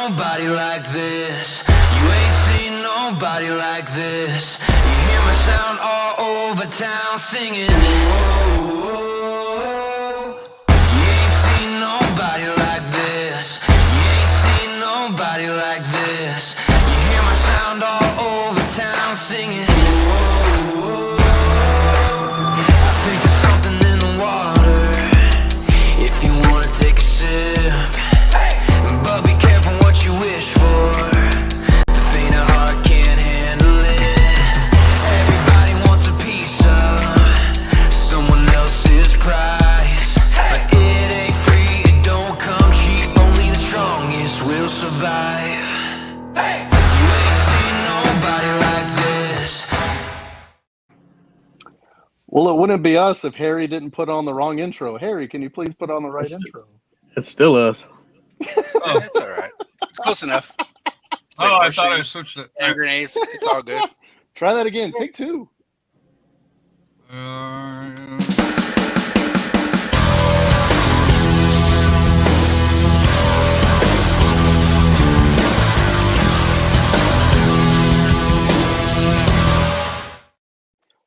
nobody like this. You ain't seen nobody like this. You hear my sound all over town singing. Whoa. You ain't seen nobody like this. You ain't seen nobody like this. You hear my sound all over town singing. Whoa. I think there's something in the water. If you wanna take a sip, but be careful what you wish for. The faint of heart can't handle it. Everybody wants a piece of someone else's prize, but it ain't free, it don't come cheap. Only the strongest will survive. You ain't seen nobody like this. Well, it wouldn't be us if Harry didn't put on the wrong intro. Harry, can you please put on the right intro? It's still us. Oh, it's all right. It's close enough. Oh, I thought I switched it. Hand grenades. It's all good. Try that again. Take two.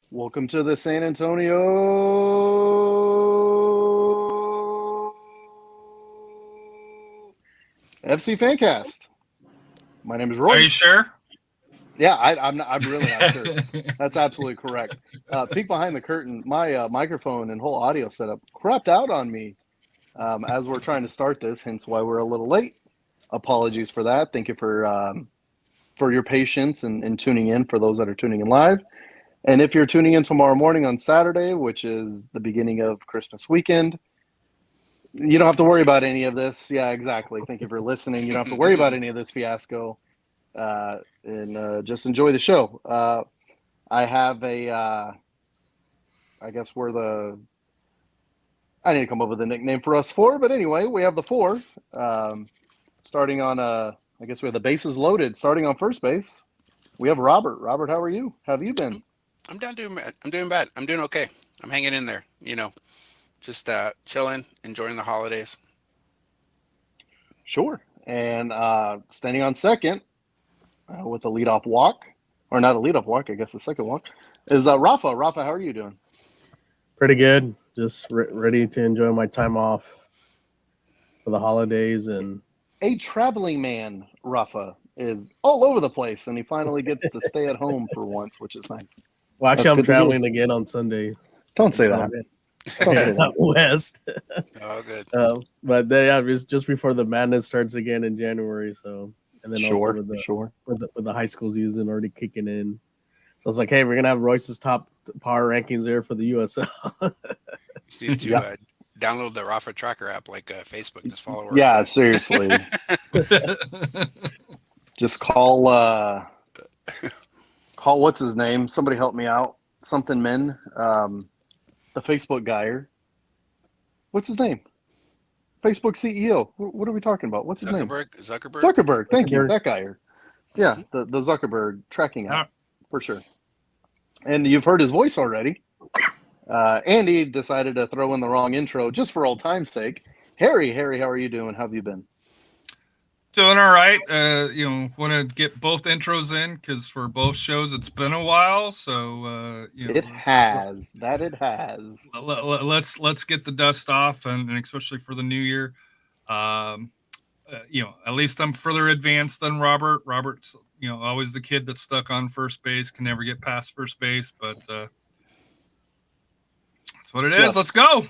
Welcome to the San Antonio FC FanCast. My name is Roy. Are you sure? Yeah, I'm really not sure. That's absolutely correct. Peek behind the curtain. My microphone and whole audio setup crapped out on me as we're trying to start this, hence why we're a little late. Apologies for that. Thank you for your patience and tuning in, for those that are tuning in live. And if you're tuning in tomorrow morning on Saturday, which is the beginning of Christmas weekend, you don't have to worry about any of this. Yeah, exactly. Thank you for listening. You don't have to worry about any of this fiasco. And just enjoy the show. I have I guess I need to come up with a nickname for us four, but anyway, we have the four. Starting on, I guess we have the bases loaded. Starting on first base, we have Robert. Robert, how are you? How have you been? I'm doing bad. I'm doing okay. I'm hanging in there, just chilling, enjoying the holidays. Sure. And standing on second with a leadoff walk, or not a leadoff walk, I guess the second walk, is Rafa. Rafa, how are you doing? Pretty good. Just ready to enjoy my time off for the holidays. And a traveling man, Rafa, is all over the place, and he finally gets to stay at home for once, which is nice. Well, actually, I'm traveling again on Sunday. Don't say that. West. Oh, good. But yeah, just before the madness starts again in January. So, and then also with the high school season already kicking in. So it's like, hey, we're gonna have Royce's top power rankings there for the USL. You need to download the Rafa Tracker app like Facebook. Just follow her. Yeah, seriously. Just call what's his name? Somebody help me out. Something Men. The Facebook guy. What's his name? Facebook CEO. What are we talking about? What's his name? Zuckerberg. Thank you. That guy. Yeah, the Zuckerberg tracking app for sure. And you've heard his voice already. Andy decided to throw in the wrong intro just for old time's sake. Harry, how are you doing? How have you been? Doing all right. Want to get both intros in because for both shows it's been a while. So it has. Let's get the dust off, and especially for the new year. At least I'm further advanced than Robert. Robert's always the kid that's stuck on first base, can never get past first base, but that's what it is. Let's go.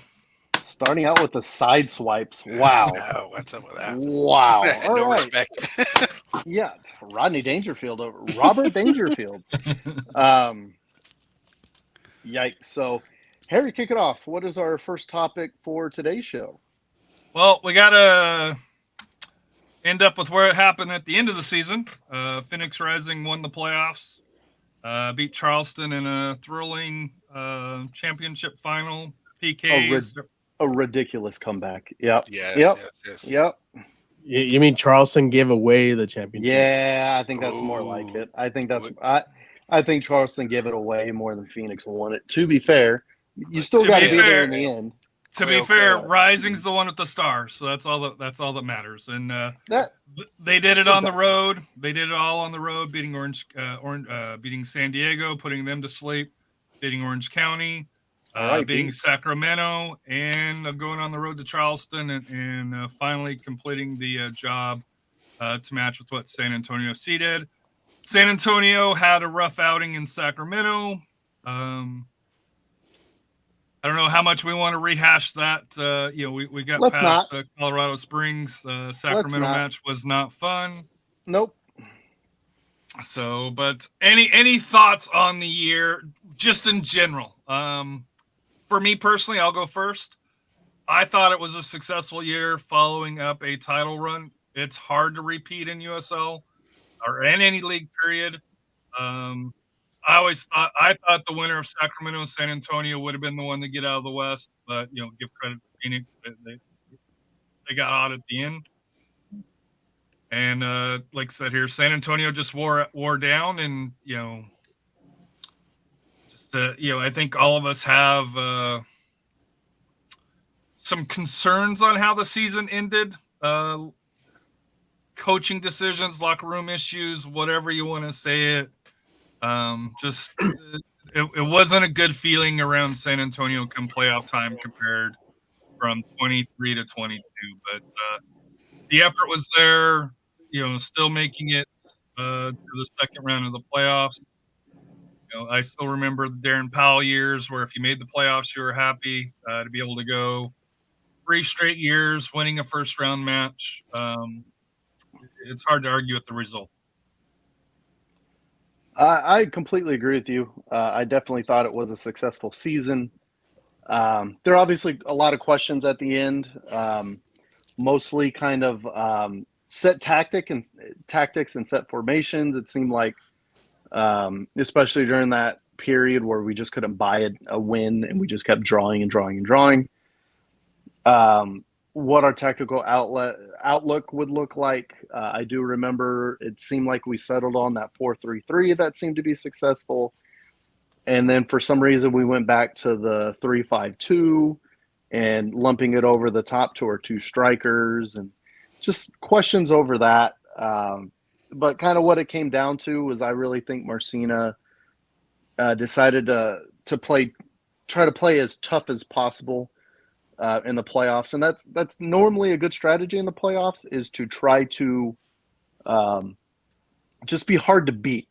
Starting out with the side swipes. Wow. No, what's up with that? Wow. No All right. respect. Yeah. Rodney Dangerfield over Robert Dangerfield. Yikes. So, Harry, kick it off. What is our first topic for today's show? Well, we got to end up with where it happened at the end of the season. Phoenix Rising won the playoffs, beat Charleston in a thrilling championship final. PKs. A ridiculous comeback. Yep. Yes. Yep. You mean Charleston gave away the championship? Yeah, I think that's more like it. I think Charleston gave it away more than Phoenix won it. To be fair, you still got to be there in the end. To be fair, Rising's the one with the star, so that's all that matters. And they did it on the road. They did it all on the road, beating beating San Diego, putting them to sleep, beating Orange County, beating Sacramento, and going on the road to Charleston, and finally completing the job to match with what San Antonio FC did. San Antonio had a rough outing in Sacramento. I don't know how much we want to rehash that. We got past Colorado Springs. Sacramento match was not fun. Nope. So, but any thoughts on the year, just in general? For me personally, I'll go first. I thought it was a successful year following up a title run. It's hard to repeat in USL or in any league period. I thought the winner of Sacramento and San Antonio would have been the one to get out of the West, but give credit to Phoenix. They got out at the end. And like I said here, San Antonio just wore down, and I think all of us have some concerns on how the season ended. Coaching decisions, locker room issues, whatever you want to say it. It wasn't a good feeling around San Antonio come playoff time compared from 23 to 22, but the effort was there, still making it to the second round of the playoffs. I still remember the Darren Powell years where if you made the playoffs, you were happy to be able to go 3 straight years winning a first round match. It's hard to argue with the results. I completely agree with you. I definitely thought it was a successful season. There are obviously a lot of questions at the end, mostly kind of set tactics and set formations. It seemed like, especially during that period where we just couldn't buy a win and we just kept drawing and drawing and drawing. What our tactical outlook would look like. I do remember it seemed like we settled on that 4-3-3 that seemed to be successful. And then for some reason we went back to the 3-5-2 and lumping it over the top to our 2 strikers and just questions over that. But kind of what it came down to was I really think Marcina decided to try to play as tough as possible in the playoffs, and that's normally a good strategy in the playoffs, is to try to just be hard to beat.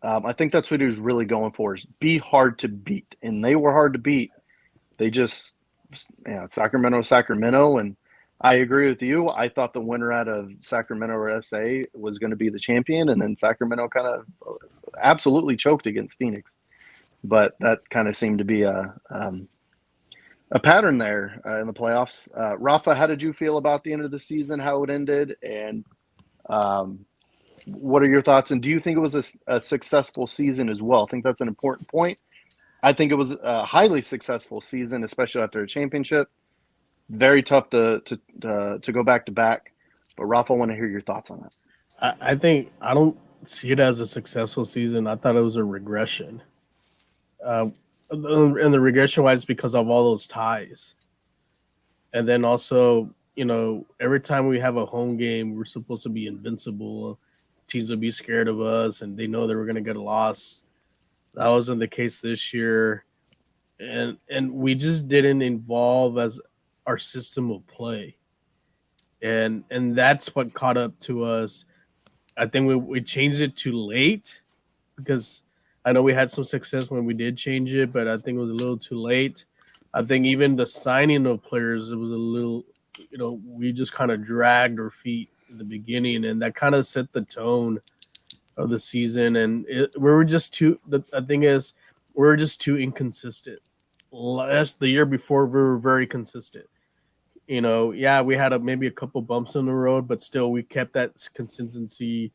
I think that's what he was really going for, is be hard to beat, and they were hard to beat. They just, Sacramento, and I agree with you. I thought the winner out of Sacramento or SA was going to be the champion, and then Sacramento kind of absolutely choked against Phoenix, but that kind of seemed to be a pattern there in the playoffs. Rafa, how did you feel about the end of the season, how it ended, and what are your thoughts? And do you think it was a successful season as well? I think that's an important point. I think it was a highly successful season, especially after a championship. Very tough to go back to back. But Rafa, I want to hear your thoughts on that. I think I don't see it as a successful season. I thought it was a regression. And the regression wise because of all those ties. And then also, every time we have a home game, we're supposed to be invincible. Teams will be scared of us and they know they were going to get a loss. That wasn't the case this year. And we just didn't evolve as our system of play. And that's what caught up to us. I think we changed it too late because I know we had some success when we did change it, but I think it was a little too late. I think even the signing of players, it was a little, we just kind of dragged our feet in the beginning, and that kind of set the tone of the season. And we were just too. The thing is, we were just too inconsistent. The year before, we were very consistent. We had maybe a couple bumps in the road, but still, we kept that consistency.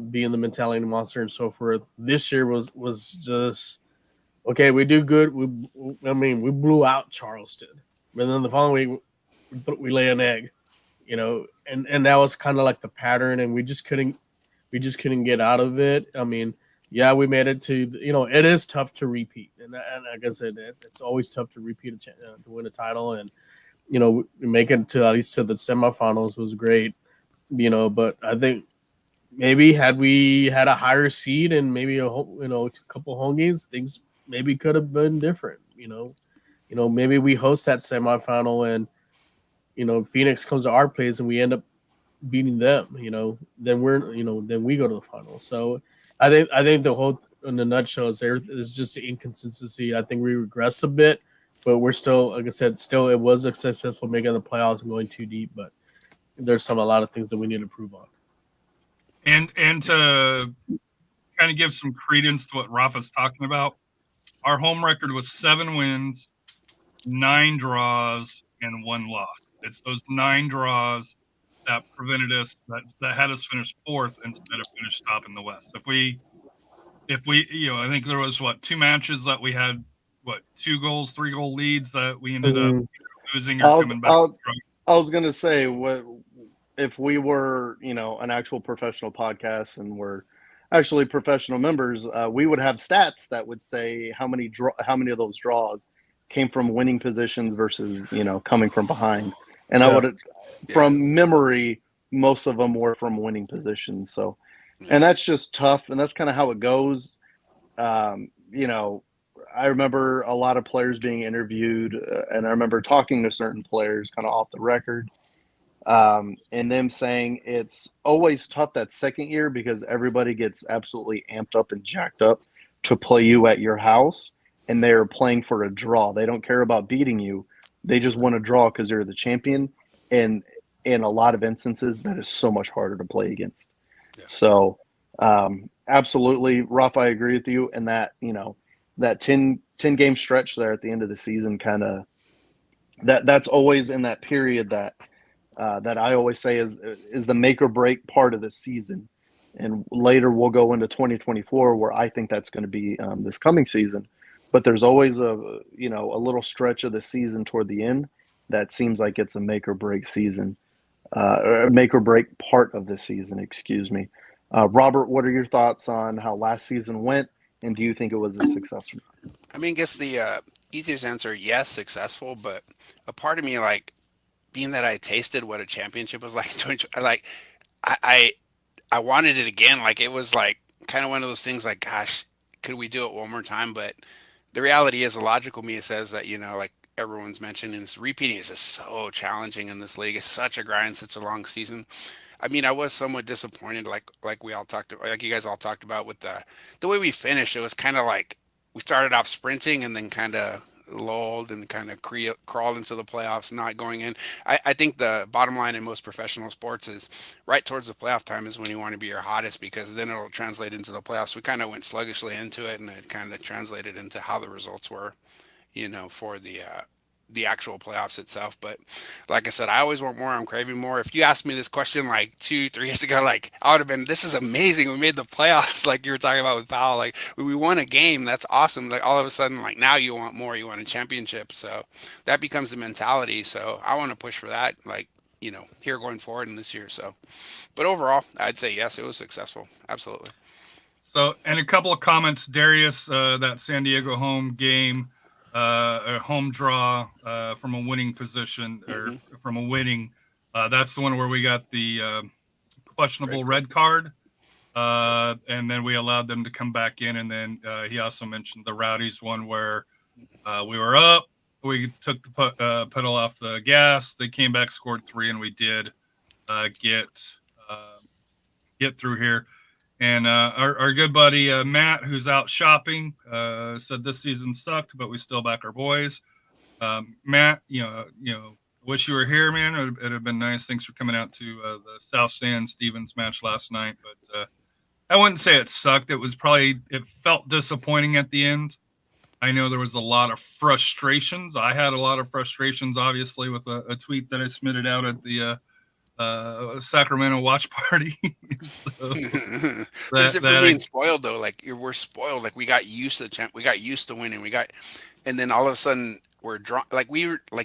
Being the mentality monster and so forth. This year was just okay. We do good. We blew out Charleston, but then the following week we lay an egg, and that was kind of like the pattern, and we just couldn't get out of it. I mean, yeah, we made it to it is tough to repeat, and like I said, it's always tough to repeat to win a title, and making to at least to the semifinals was great, but I think maybe had we had a higher seed and maybe a couple home games, things maybe could have been different. Maybe we host that semifinal and Phoenix comes to our place and we end up beating them. Then then we go to the final. So I think the whole in the nutshell is just the inconsistency. I think we regress a bit, but we're still, like I said, it was successful making the playoffs and going too deep, but there's a lot of things that we need to improve on. And to kind of give some credence to what Rafa's talking about, our home record was 7 wins, 9 draws, and 1 loss. It's those 9 draws that prevented us, that had us finish 4th instead of finish top in the West. If we, I think there was 2 matches that we had 2 goals, 3 goal leads that we ended up losing or coming back. I was gonna say, what if we were an actual professional podcast and we're actually professional members, we would have stats that would say how many of those draws came from winning positions versus coming from behind. And I would, from memory, most of them were from winning positions. So, and that's just tough, and that's kind of how it goes. I remember a lot of players being interviewed, and I remember talking to certain players kind of off the record, and them saying it's always tough that second year because everybody gets absolutely amped up and jacked up to play you at your house, and they're playing for a draw. They don't care about beating you. They just want to draw because they're the champion. And in a lot of instances, that is so much harder to play against. Yeah. So absolutely, Rafa, I agree with you. And that, that 10 game stretch there at the end of the season, kind of that's always in that period that I always say is the make or break part of the season. And later we'll go into 2024 where I think that's going to be this coming season. But there's always a little stretch of the season toward the end that seems like it's a make or break season, or make or break part of the season, excuse me. Robert, what are your thoughts on how last season went, and do you think it was a success? I mean, I guess the easiest answer, yes, successful, but a part of me, like, being that I tasted what a championship was like, I wanted it again. Like, it was like kind of one of those things like, gosh, could we do it one more time? But the reality is, the logical me says that, like everyone's mentioned, and repeating is just so challenging in this league. It's such a grind, such a long season. I mean, I was somewhat disappointed, like we all talked about, like you guys all talked about, with the way we finished. It was kind of like we started off sprinting and then kind of lulled and kind of crawled into the playoffs, not going in. I think the bottom line in most professional sports is right towards the playoff time is when you want to be your hottest, because then it'll translate into the playoffs. We kind of went sluggishly into it, and it kind of translated into how the results were, for the actual playoffs itself. But like I said, I always want more. I'm craving more. If you asked me this question like 2-3 years ago, like, I would have been, this is amazing, we made the playoffs, like you were talking about with Powell, like we won a game, that's awesome. Like all of a sudden, like now you want more, you want a championship. So that becomes the mentality. So I want to push for that, like, here going forward in this year. So, but overall, I'd say yes, it was successful. Absolutely. So, and a couple of comments, Darius, that San Diego home game, a home draw from a winning position, or from a winning. That's the one where we got the questionable red card, and then we allowed them to come back in. And then he also mentioned the Rowdies one where we were up, we took the pedal off the gas, they came back, scored 3, and we did get through here. And our good buddy Matt, who's out shopping, said this season sucked, but we still back our boys. Matt, wish you were here, man. It'd have been nice. Thanks for coming out to the South San Stevens match last night. But I wouldn't say it sucked. It felt disappointing at the end. I know there was a lot of frustrations. I had a lot of frustrations, obviously, with a tweet that I submitted out at the Sacramento watch party. As if we're being spoiled, though. Like, we're spoiled. Like, we got used to we got used to winning. And then all of a sudden we're drawn. Like, if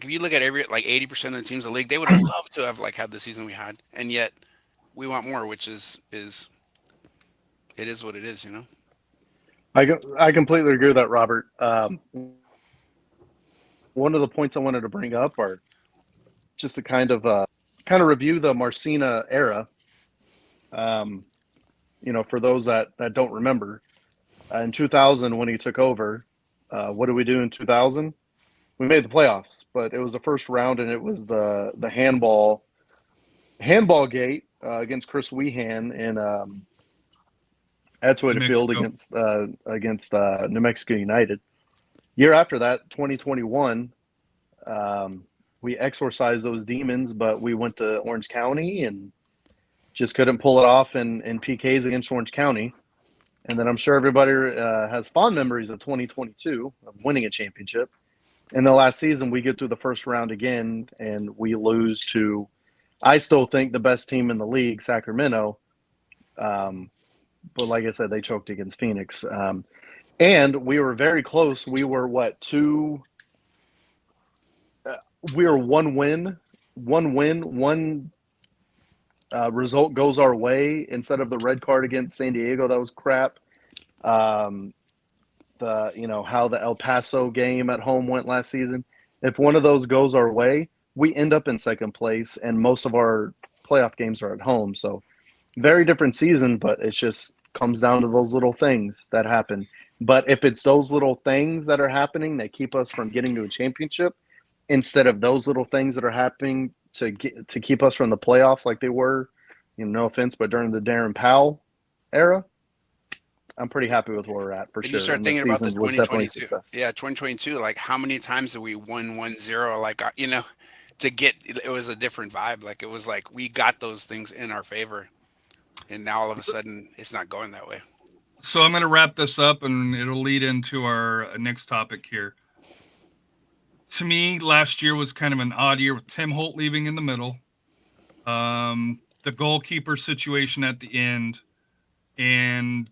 you look at 80% of the teams in the league, they would have loved to have had the season we had, and yet we want more, which is it is what it is, I completely agree with that, Robert. One of the points I wanted to bring up are just to kind of review the Marcina era. For those that don't remember, in 2000 when he took over, what did we do in 2000? We made the playoffs, but it was the first round, and it was the handball gate against Chris Wehan in Edgewood Field against New Mexico United. Year after that, 2021, we exorcised those demons, but we went to Orange County and just couldn't pull it off in PKs against Orange County. And then I'm sure everybody has fond memories of 2022 of winning a championship. In the last season, we get through the first round again, and we lose to, I still think, the best team in the league, Sacramento. But like I said, they choked against Phoenix. And we were very close. We were we were one win, one result goes our way instead of the red card against San Diego. That was crap. How the El Paso game at home went last season. If one of those goes our way, we end up in second place, and most of our playoff games are at home. So very different season, but it just comes down to those little things that happen. But if it's those little things that are happening that keep us from getting to a championship, instead of those little things that are happening to keep us from the playoffs like they were, no offense, but during the Darren Powell era, I'm pretty happy with where we're at for sure. You start thinking about the 2022. Yeah, 2022. Like, how many times did we win 1-0? Like, it was a different vibe. Like, it was like we got those things in our favor, and now all of a sudden it's not going that way. So I'm going to wrap this up, and it'll lead into our next topic here. To me, last year was kind of an odd year with Tim Holt leaving in the middle, the goalkeeper situation at the end, and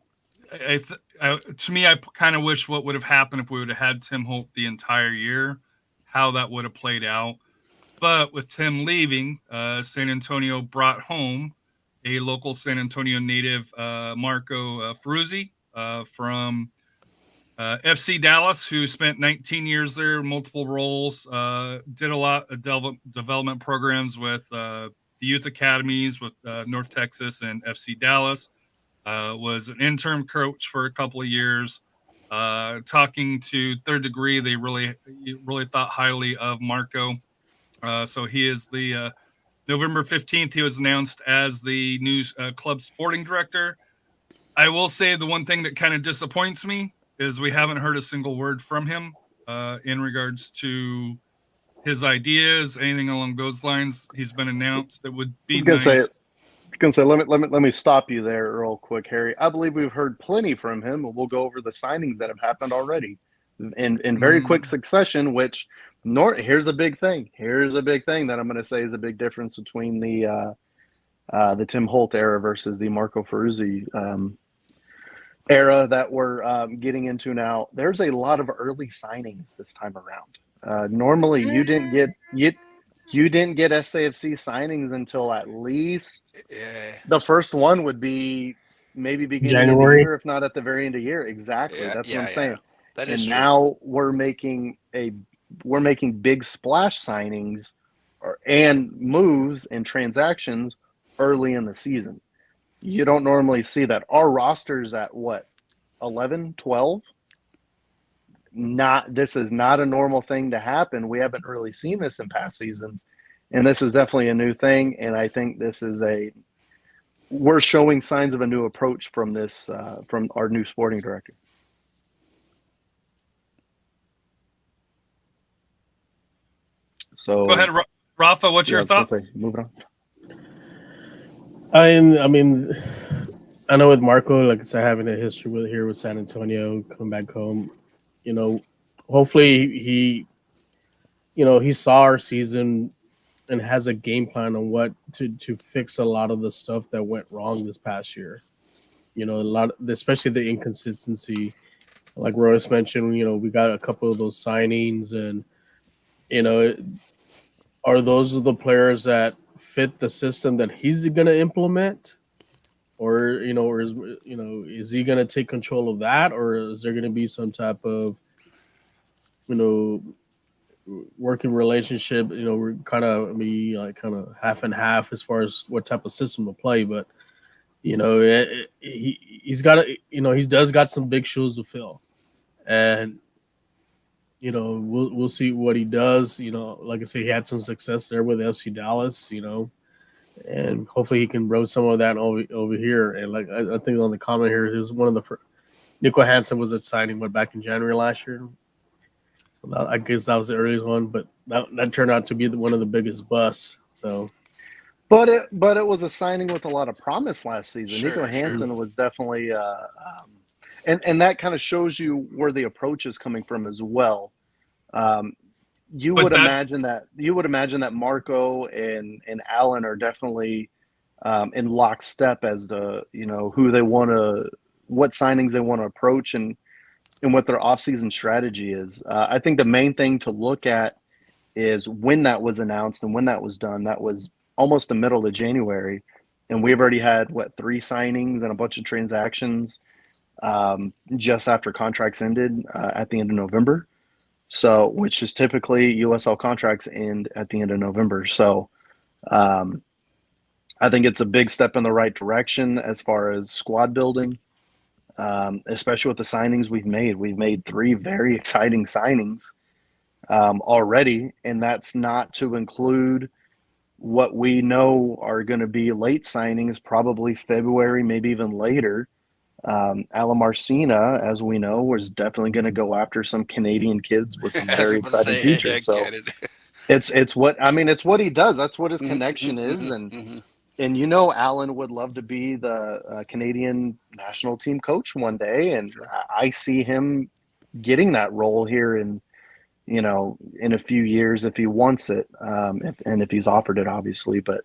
to me, I kind of wish what would have happened if we would have had Tim Holt the entire year, how that would have played out. But with Tim leaving, San Antonio brought home a local San Antonio native, Marco Ferruzi, from FC Dallas, who spent 19 years there, multiple roles, did a lot of development programs with the youth academies with North Texas and FC Dallas. Was an interim coach for a couple of years. Talking to Third Degree, they really thought highly of Marco. So he is the November 15th, he was announced as the new club sporting director. I will say the one thing that kind of disappoints me is we haven't heard a single word from him in regards to his ideas, anything along those lines. He's been announced. That would be nice. Let me stop you there real quick, Harry. I believe we've heard plenty from him, and we'll go over the signings that have happened already in very quick succession. Which, here's a big thing. Here's a big thing that I'm going to say is a big difference between the Tim Holt era versus the Marco Ferruzi era that we're getting into now. There's a lot of early signings this time around. Normally, you didn't get SAFC signings until at least the first one would be maybe beginning January. of the year, if not at the very end of the year. Exactly. That's what I'm saying. That is true. Now we're making big splash signings and moves and transactions early in the season. You don't normally see that. Our roster's at what, 11, 12? This is not a normal thing to happen. We haven't really seen this in past seasons, and this is definitely a new thing. And I think we're showing signs of a new approach from this from our new sporting director. So go ahead, Rafa. What's your thought? Moving on. I mean, I know with Marco, like I said, having a history with San Antonio, come back home. Hopefully he saw our season and has a game plan on what to fix a lot of the stuff that went wrong this past year. Especially the inconsistency, like Royce mentioned. We got a couple of those signings, and are those the players that fit the system that he's going to implement, or is he going to take control of that, or is there going to be some type of working relationship? We're kind of half and half as far as what type of system to play, but he's got he does got some big shoes to fill, and we'll see what he does. Like I say, he had some success there with FC Dallas, and hopefully he can bring some of that over here. And like I think on the comment here, he was one of the first. Nico Hansen was at signing back in January last year, so I guess that was the earliest one. But that turned out to be one of the biggest busts. So, but it was a signing with a lot of promise last season. Sure, Nico Hansen was definitely, and that kind of shows you where the approach is coming from as well. You would imagine that Marco and Allen are definitely in lockstep as to who they want to, what signings they want to approach, and what their offseason strategy is. I think the main thing to look at is when that was announced and when that was done. That was almost the middle of January, and we've already had 3 signings and a bunch of transactions just after contracts ended at the end of November. So, which is typically USL contracts end at the end of November. So, I think it's a big step in the right direction as far as squad building, especially with the signings we've made. We've made 3 very exciting signings already, and that's not to include what we know are going to be late signings, probably February, maybe even later. Alan Marcina, as we know, is definitely going to go after some Canadian kids with some very exciting futures. So it's what he does. That's what his connection is, and Alan would love to be the Canadian national team coach one day, and I see him getting that role here in a few years if he wants it, if he's offered it, obviously. But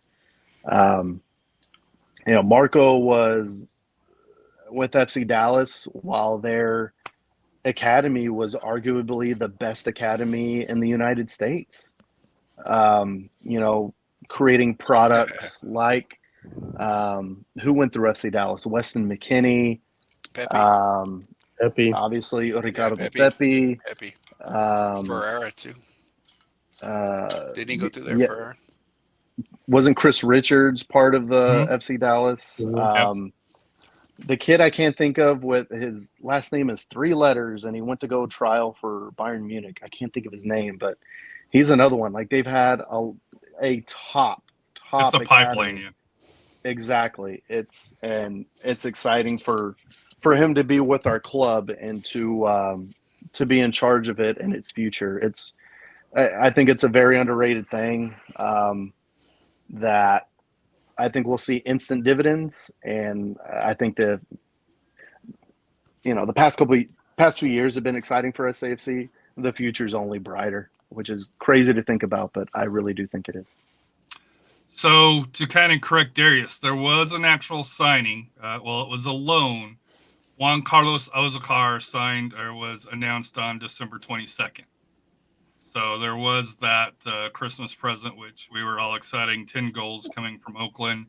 Marco was with FC Dallas while their academy was arguably the best academy in the United States. Creating products like who went through FC Dallas? Weston McKinney, Pepe, obviously Ricardo Pepe. Ferrara too. Didn't he go through there? Ferrara? Wasn't Chris Richards part of the FC Dallas? The kid I can't think of, with his last name is 3 letters, and he went to go trial for Bayern Munich. I can't think of his name, but he's another one. Like, they've had a top. It's a academy. pipeline, yeah. Exactly. It's exciting for him to be with our club and to be in charge of it and its future. I think it's a very underrated thing that I think we'll see instant dividends, and I think the past few years have been exciting for SAFC. The future's only brighter, which is crazy to think about, but I really do think it is. So to kind of correct Darius, there was an actual signing. It was a loan. Juan Carlos Azocar signed or was announced on December 22nd. So there was that Christmas present, which we were all exciting, 10 goals coming from Oakland.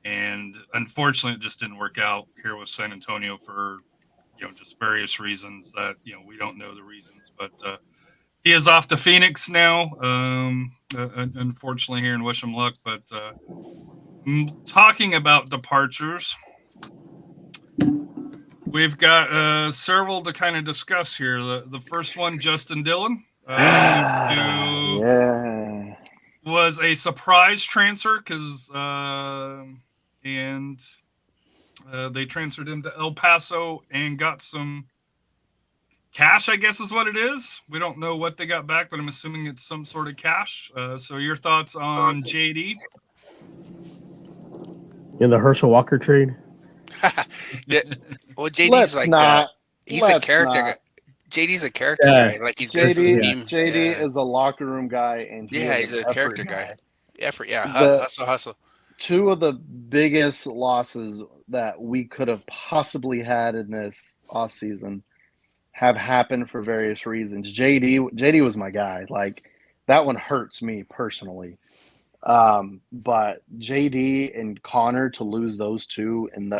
And unfortunately, it just didn't work out here with San Antonio for, just various reasons that, we don't know the reasons. But he is off to Phoenix now, unfortunately, here in wish him luck. But talking about departures, we've got several to kind of discuss here. The first one, Justin Dillon. Was a surprise transfer because they transferred him to El Paso and got some cash, I guess is what it is. We don't know what they got back, but I'm assuming it's some sort of cash. So your thoughts on JD? In the Herschel Walker trade? Yeah. Well, JD's he's a character. JD's a character guy. Like, he's good for the team. JD is a locker room guy, and he's a character guy. Effort, hustle. 2 of the biggest losses that we could have possibly had in this offseason have happened for various reasons. JD was my guy. Like, that one hurts me personally. But JD and Connor, to lose those two, and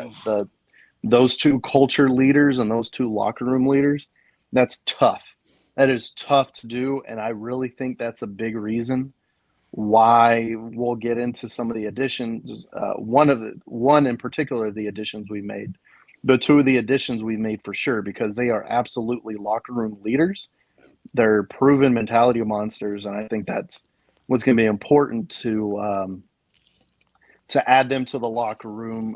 those two culture leaders and those two locker room leaders, that's tough. That is tough to do, and I really think that's a big reason why we'll get into some of the additions. One in particular, the additions we made, the two of the additions we made for sure, because they are absolutely locker room leaders. They're proven mentality monsters, and I think that's what's going to be important to add them to the locker room,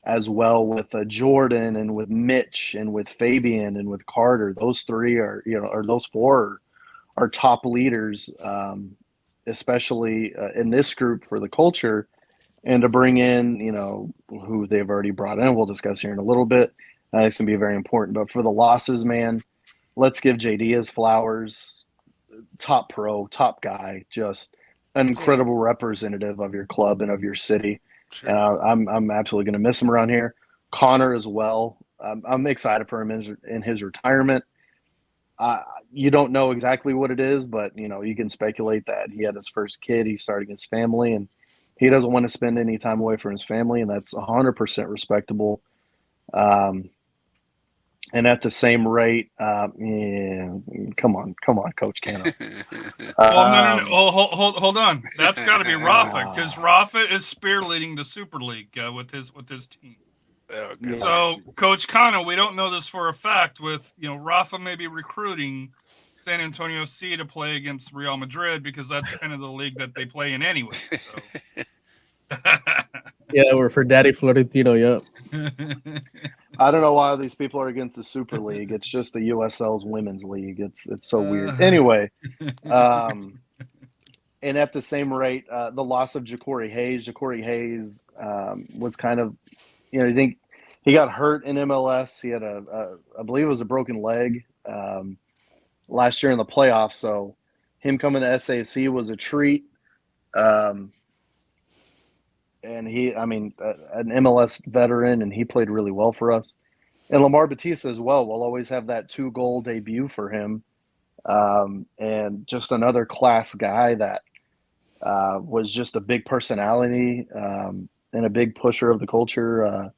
as well with Jordan and with Mitch and with Fabian and with Carter. Those three are, or those four are top leaders, especially in this group for the culture. And to bring in, who they've already brought in, we'll discuss here in a little bit. It's going to be very important. But for the losses, man, let's give JD his flowers. Top pro, top guy, just an incredible representative of your club and of your city. Sure. I'm absolutely going to miss him around here. Connor as well. I'm excited for him in his retirement. You don't know exactly what it is, but you can speculate that he had his first kid. He's starting his family, and he doesn't want to spend any time away from his family, and that's 100% respectable. And at the same rate, come on, Coach Cano. No. Oh, hold on. That's got to be Rafa, because Rafa is spearleading the Super League with his team. Oh, so, Coach Cano, we don't know this for a fact. With Rafa may be recruiting San Antonio FC to play against Real Madrid, because that's kind of the league that they play in anyway. So. Yeah, we're for Daddy Florentino. Yep. I don't know why these people are against the Super League. It's just the USL's women's league. It's so weird. Anyway, and at the same rate, the loss of Ja'Cory Hayes. Ja'Cory Hayes was kind of, I think he got hurt in MLS. He had I believe it was a broken leg last year in the playoffs. So him coming to SAFC was a treat. And an MLS veteran, and he played really well for us. And Lamar Batista as well. We'll always have that 2-goal debut for him. And just another class guy that was just a big personality and a big pusher of the culture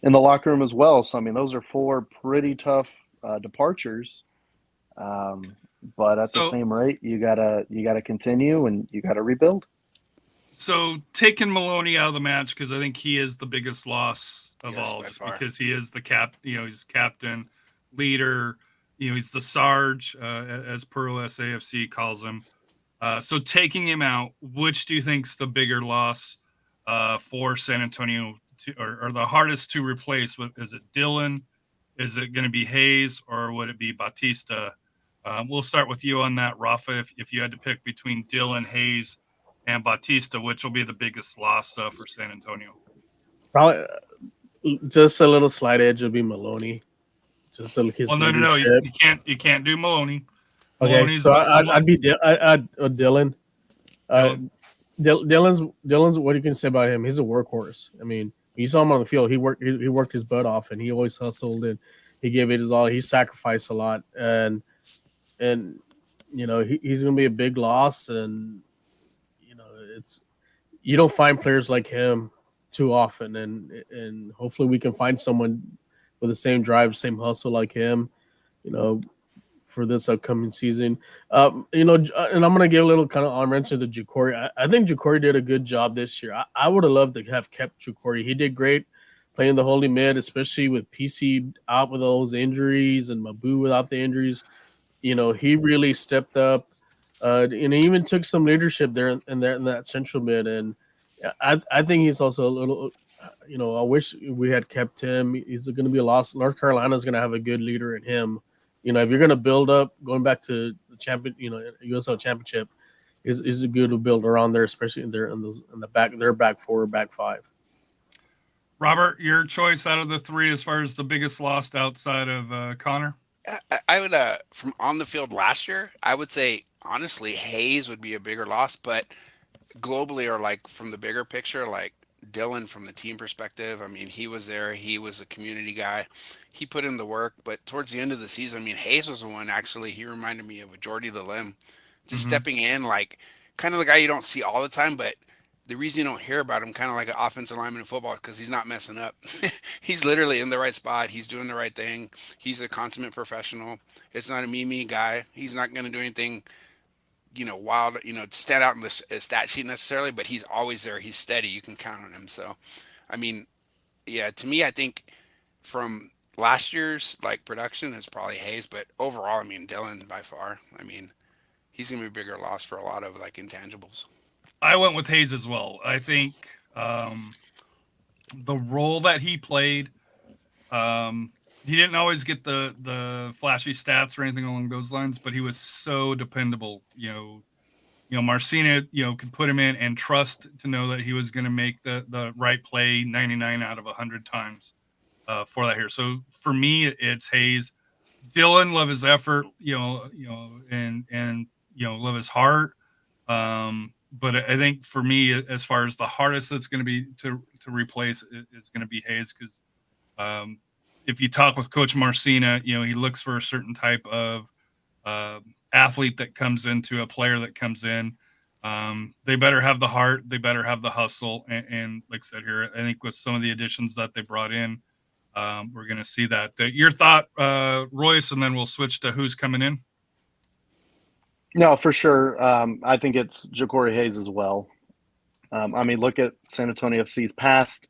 in the locker room as well. So, those are 4 pretty tough departures. But at the same rate, you gotta continue, and you gotta rebuild. So taking Maloney out of the match, because I think he is the biggest loss of all, because he is the he's captain, leader, he's the Sarge, as Pro SAFC calls him. So taking him out, which do you think's the bigger loss for San Antonio, or the hardest to replace? Is it Dylan? Is it going to be Hayes, or would it be Batista? We'll start with you on that, Rafa. If you had to pick between Dylan, Hayes, and Batista, which will be the biggest loss for San Antonio? Probably just a little slight edge would be Maloney. Just his no, you can't do Maloney. Okay, Maloney's so I'd be Dylan. Dylan's what you can say about him? He's a workhorse. You saw him on the field. He worked his butt off, and he always hustled, and he gave it his all. He sacrificed a lot, and he's going to be a big loss. And you don't find players like him too often, and hopefully we can find someone with the same drive, same hustle like him, for this upcoming season. And I'm going to give a little kind of honor to the Ja'Cory. I think Ja'Cory did a good job this year. I would have loved to have kept Ja'Cory. He did great playing the holy mid, especially with PC out with all those injuries and Mabu without the injuries. He really stepped up. And he even took some leadership there in that central mid. And I think he's also a little, I wish we had kept him. He's going to be a loss. North Carolina's going to have a good leader in him. If you're going to build up, going back to the champion, USL Championship, is good to build around there, especially in the back, their back 4, back 5. Robert, your choice out of the 3 as far as the biggest loss outside of Connor? I would, from on the field last year, I would say, honestly, Hayes would be a bigger loss, but globally, or like from the bigger picture, like Dylan from the team perspective, he was there. He was a community guy. He put in the work, but towards the end of the season, Hayes was the one, actually, he reminded me of a Jordy Lim, just stepping in, like kind of the guy you don't see all the time, but the reason you don't hear about him, kind of like an offensive lineman in football, because he's not messing up. He's literally in the right spot. He's doing the right thing. He's a consummate professional. It's not a me guy. He's not going to do anything, wild, stand out in the stat sheet necessarily, but he's always there. He's steady. You can count on him. So, I mean, yeah, to me, I think from last year's like production is probably Hayes, but overall, I mean, Dylan by far. I mean, he's gonna be a bigger loss for a lot of like intangibles. I went with Hayes as well. I think the role that he played, he didn't always get the flashy stats or anything along those lines, but he was so dependable. Marcina, could put him in and trust to know that he was going to make the right play 99 out of 100 times for that here. So for me, it's Hayes. Dylan, love his effort, and love his heart. But I think for me, as far as the hardest that's going to be to replace is going to be Hayes, because if you talk with Coach Marcina, he looks for a certain type of athlete that comes into a player that comes in. They better have the heart, they better have the hustle, and like I said here, I think with some of the additions that they brought in, we're going to see that. Your thought, Royce, and then we'll switch to who's coming in. No, for sure. I think it's Ja'Cory Hayes as well. Look at San Antonio FC's past.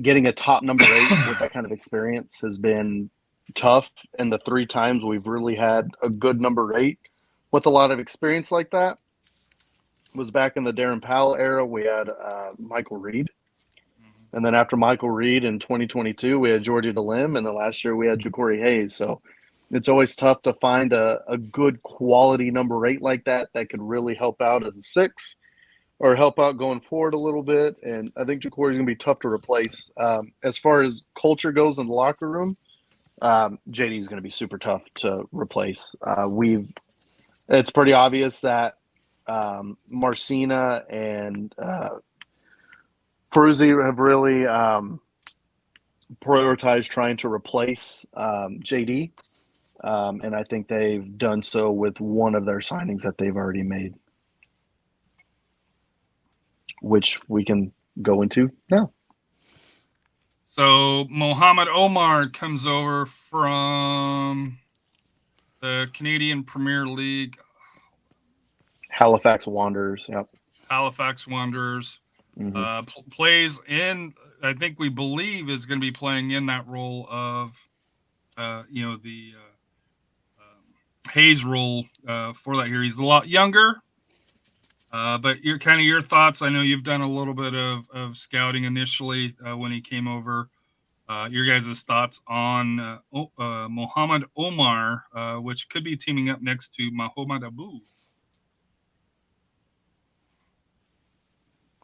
Getting a top number 8 with that kind of experience has been tough. And the 3 times we've really had a good number 8 with a lot of experience like that was back in the Darren Powell era. We had Michael Reed. And then after Michael Reed in 2022, we had Jordy DeLim. And then last year we had Ja'Cory Hayes. So it's always tough to find a good quality number 8 like that could really help out as a 6 or help out going forward a little bit. And I think Ja'Cory is going to be tough to replace. As far as culture goes in the locker room, JD is going to be super tough to replace. It's pretty obvious that Marcina and Ferruzi have really prioritized trying to replace JD. And I think they've done so with one of their signings that they've already made, which we can go into now. So Mohamed Omar comes over from the Canadian Premier League. Halifax Wanderers, yep. Halifax Wanderers. Plays in, I think we believe is going to be playing in that role of, the Hayes role for that here. He's a lot younger, but your thoughts. I know you've done a little bit of scouting initially when he came over. Your guys' thoughts on Mohamed Omar, which could be teaming up next to Mohamed Abu.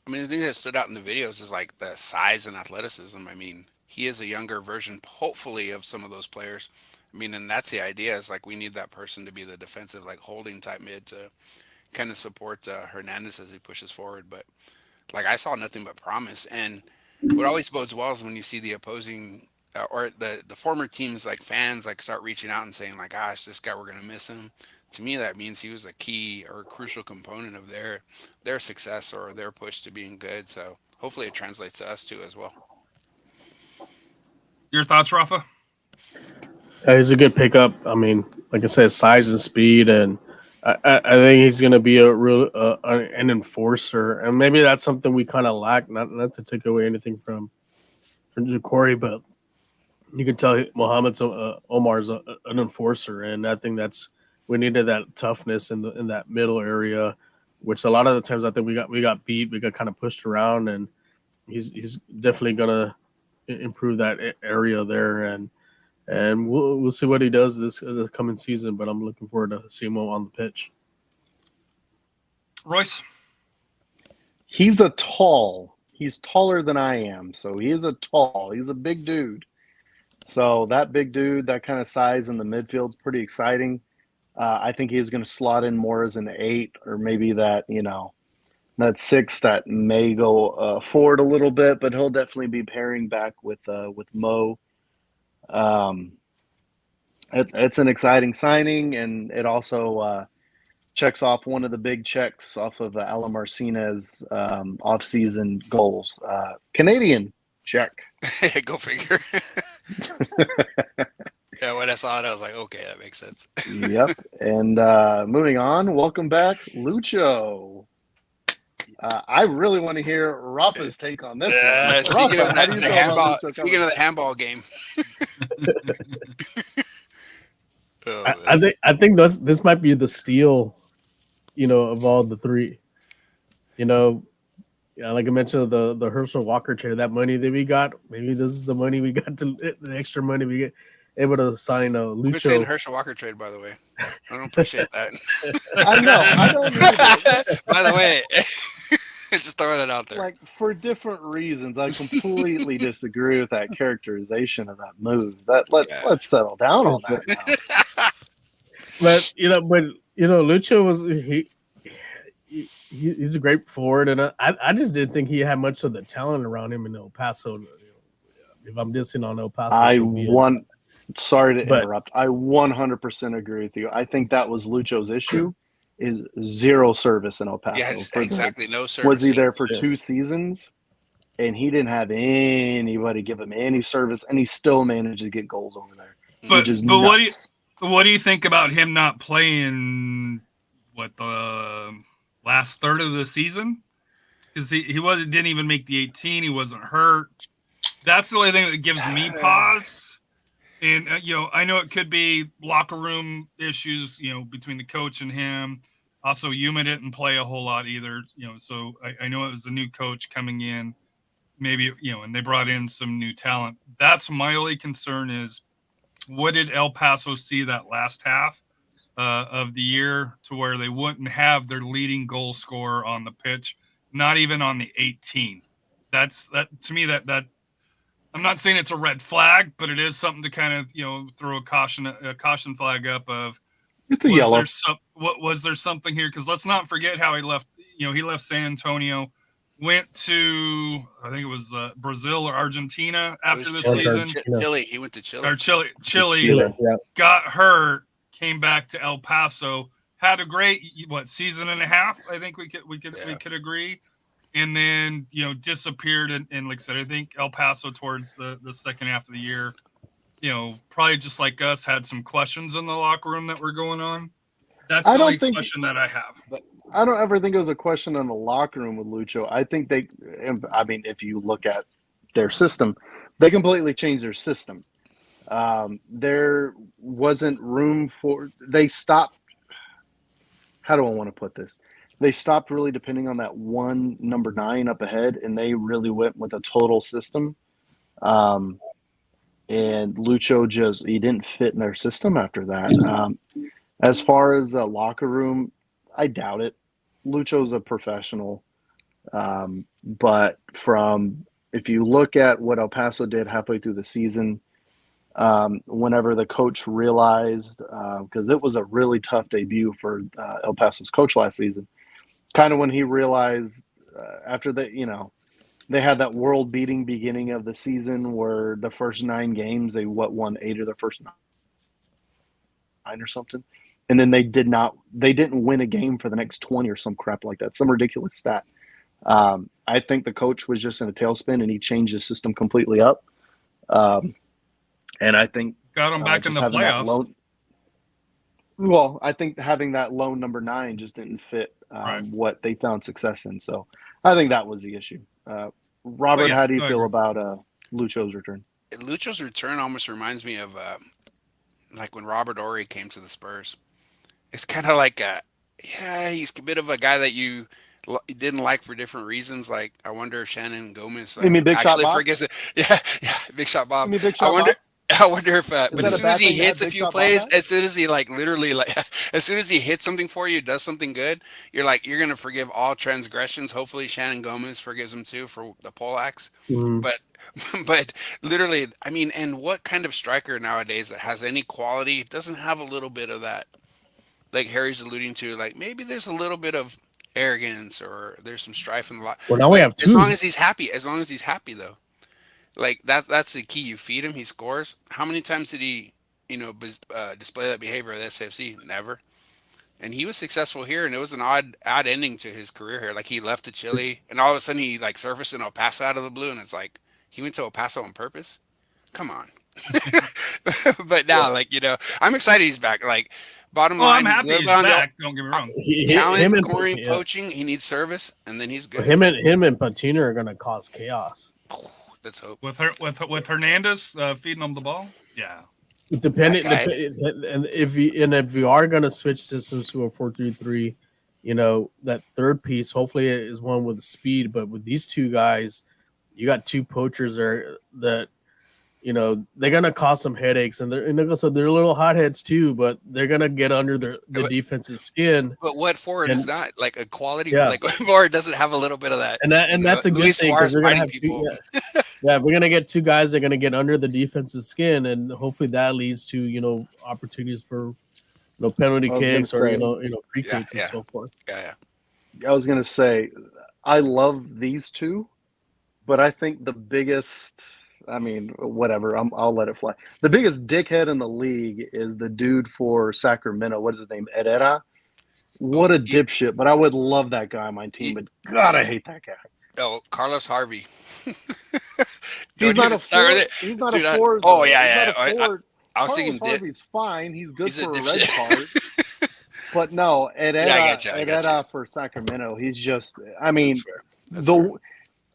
I mean, the thing that stood out in the videos is like the size and athleticism. I mean, he is a younger version, hopefully, of some of those players. I mean, and that's the idea, is like we need that person to be the defensive, like holding type mid to kind of support Hernandez as he pushes forward. But like I saw nothing but promise. And what always bodes well is when you see the opposing or the former teams, like fans, like start reaching out and saying like, gosh, this guy, we're going to miss him. To me, that means he was a key or a crucial component of their success or their push to being good. So hopefully it translates to us too as well. Your thoughts, Rafa? He's a good pickup. I mean, like I said, size and speed, and I think he's going to be a real an enforcer, and maybe that's something we kind of lack. Not to take away anything from Ja'Cory, but you can tell Mohamed Omar's an enforcer, and I think we needed that toughness in that middle area, which a lot of the times I think we got beat, we got kind of pushed around, and he's definitely gonna improve that area there, and we'll see what he does this coming season. But I'm looking forward to seeing him on the pitch. Royce, he's taller than I am, so he's a big dude. So that big dude, that kind of size in the midfield is pretty exciting. I think he's going to slot in more as an 8, or maybe that 6 that may go forward a little bit, but he'll definitely be pairing back with Mo. It's an exciting signing, and it also checks off one of the big checks off of Alan Martinez off-season goals. Canadian check. Go figure. Yeah, when I saw it, I was like, okay, that makes sense. Yep. And moving on, welcome back, Lucho. I really want to hear Rafa's take on this one. Speaking Rafa, of how do you feel about Lucho speaking of the handball game. Oh, I think this might be the steal, of all the three. Like I mentioned, the Herschel Walker trade, that money that we got, maybe this is the money we got to the extra money we get able to sign Lucho. Good saying Herschel Walker trade, by the way. I don't appreciate that. I know. I don't either. By the way, just throwing it out there. Like, for different reasons, I completely disagree with that characterization of that move. Let's settle down on that now. But Lucho was he's a great forward, and I just didn't think he had much of the talent around him in El Paso. If I'm dissing on El Paso, sorry to interrupt. I 100% agree with you. I think that was Lucho's issue, is zero service in El Paso. Yeah, exactly. No service. Was he there for 2 seasons? And he didn't have anybody give him any service, and he still managed to get goals over there. But what do you think about him not playing the last third of the season? Because he didn't even make the 18. He wasn't hurt. That's the only thing that gives me pause. And I know it could be locker room issues, between the coach and him. Also, Yuma didn't play a whole lot either. So I know it was a new coach coming in. Maybe and they brought in some new talent. That's my only concern is, what did El Paso see that last half of the year to where they wouldn't have their leading goal scorer on the pitch, not even on the 18? That to me that I'm not saying it's a red flag, but it is something to kind of throw a caution flag up of. It's a yellow. Was there something here? Because let's not forget how he left. He left San Antonio, went to, I think it was Brazil or Argentina after the season. Chile. He went to Chile. Or Chile. Yeah. Got hurt, came back to El Paso, had a great season and a half. I think we could agree, and then disappeared. And like I said, I think El Paso towards the second half of the year, probably just like us, had some questions in the locker room that were going on. That's the only question that I have. I don't ever think it was a question in the locker room with Lucho. I think if you look at their system, they completely changed their system. There wasn't room they stopped. How do I want to put this? They stopped really depending on that one number 9 up ahead, and they really went with a total system. And Lucho he didn't fit in their system after that. As far as a locker room, I doubt it. Lucho's a professional. But if you look at what El Paso did halfway through the season, whenever the coach realized, because it was a really tough debut for El Paso's coach last season, kind of when he realized after they had that world-beating beginning of the season where the first 9 games, they won 8 of their first 9 or something. And then they didn't win a game for the next 20 or some crap like that, some ridiculous stat. I think the coach was just in a tailspin, and he changed his system completely up. And I think got him back in the playoffs. I think having that lone number 9 just didn't fit what they found success in. So I think that was the issue. Robert, how do you feel about Lucho's return? Lucho's return almost reminds me of like when Robert Horry came to the Spurs. It's kind of like he's a bit of a guy that you didn't like for different reasons. Like, I wonder if Shannon Gomez actually forgets it. Yeah, Big Shot Bob. I wonder if, but as soon as he hits a few plays, as soon as he as soon as he hits something for you, does something good, you're going to forgive all transgressions. Hopefully Shannon Gomez forgives him too for the poleaxe. Mm-hmm. But literally, I mean, and what kind of striker nowadays that has any quality doesn't have a little bit of that? Like Harry's alluding to, like maybe there's a little bit of arrogance or there's some strife in the lot. Well, now we have 2. As long as he's happy though. Like that's the key. You feed him, he scores. How many times did he, display that behavior at SAFC? Never. and he was successful here, and it was an odd ending to his career here. Like he left to Chile, and all of a sudden he like surfaced in El Paso out of the blue, and it's like he went to El Paso on purpose. Come on. But now, like, I'm excited he's back. Like, bottom Well, I'm line, he's a happy little he's bit on back. Don't get me wrong. talent, scoring, poaching. He needs service, and then he's good. Him and Patino are gonna cause chaos. Let's hope. With Hernandez feeding him the ball, yeah. Depending, and if you are gonna switch systems to a 4-3-3, that third piece hopefully is one with speed. But with these two guys, you got two poachers there that they're gonna cause some headaches, and they're little hotheads too. But they're gonna get under the defense's skin. But what forward is not like a quality? Yeah. Like what forward doesn't have a little bit of that? And that's a good thing because we're gonna have people. We're gonna get two guys that are gonna get under the defense's skin, and hopefully that leads to opportunities for penalty kicks or free kicks and so forth. Yeah. I was gonna say, I love these two, but I think the biggest. I mean, whatever. I'll let it fly. The biggest dickhead in the league is the dude for Sacramento. What is his name? Herrera. What a dipshit! But I would love that guy on my team. But God, I hate that guy. Oh, Carlos Harvey. He's not a forward. He's not a forward. Oh yeah. I was thinking Harvey's fine. He's good for a red card. But no, Herrera for Sacramento. He's just. I mean, That's fair.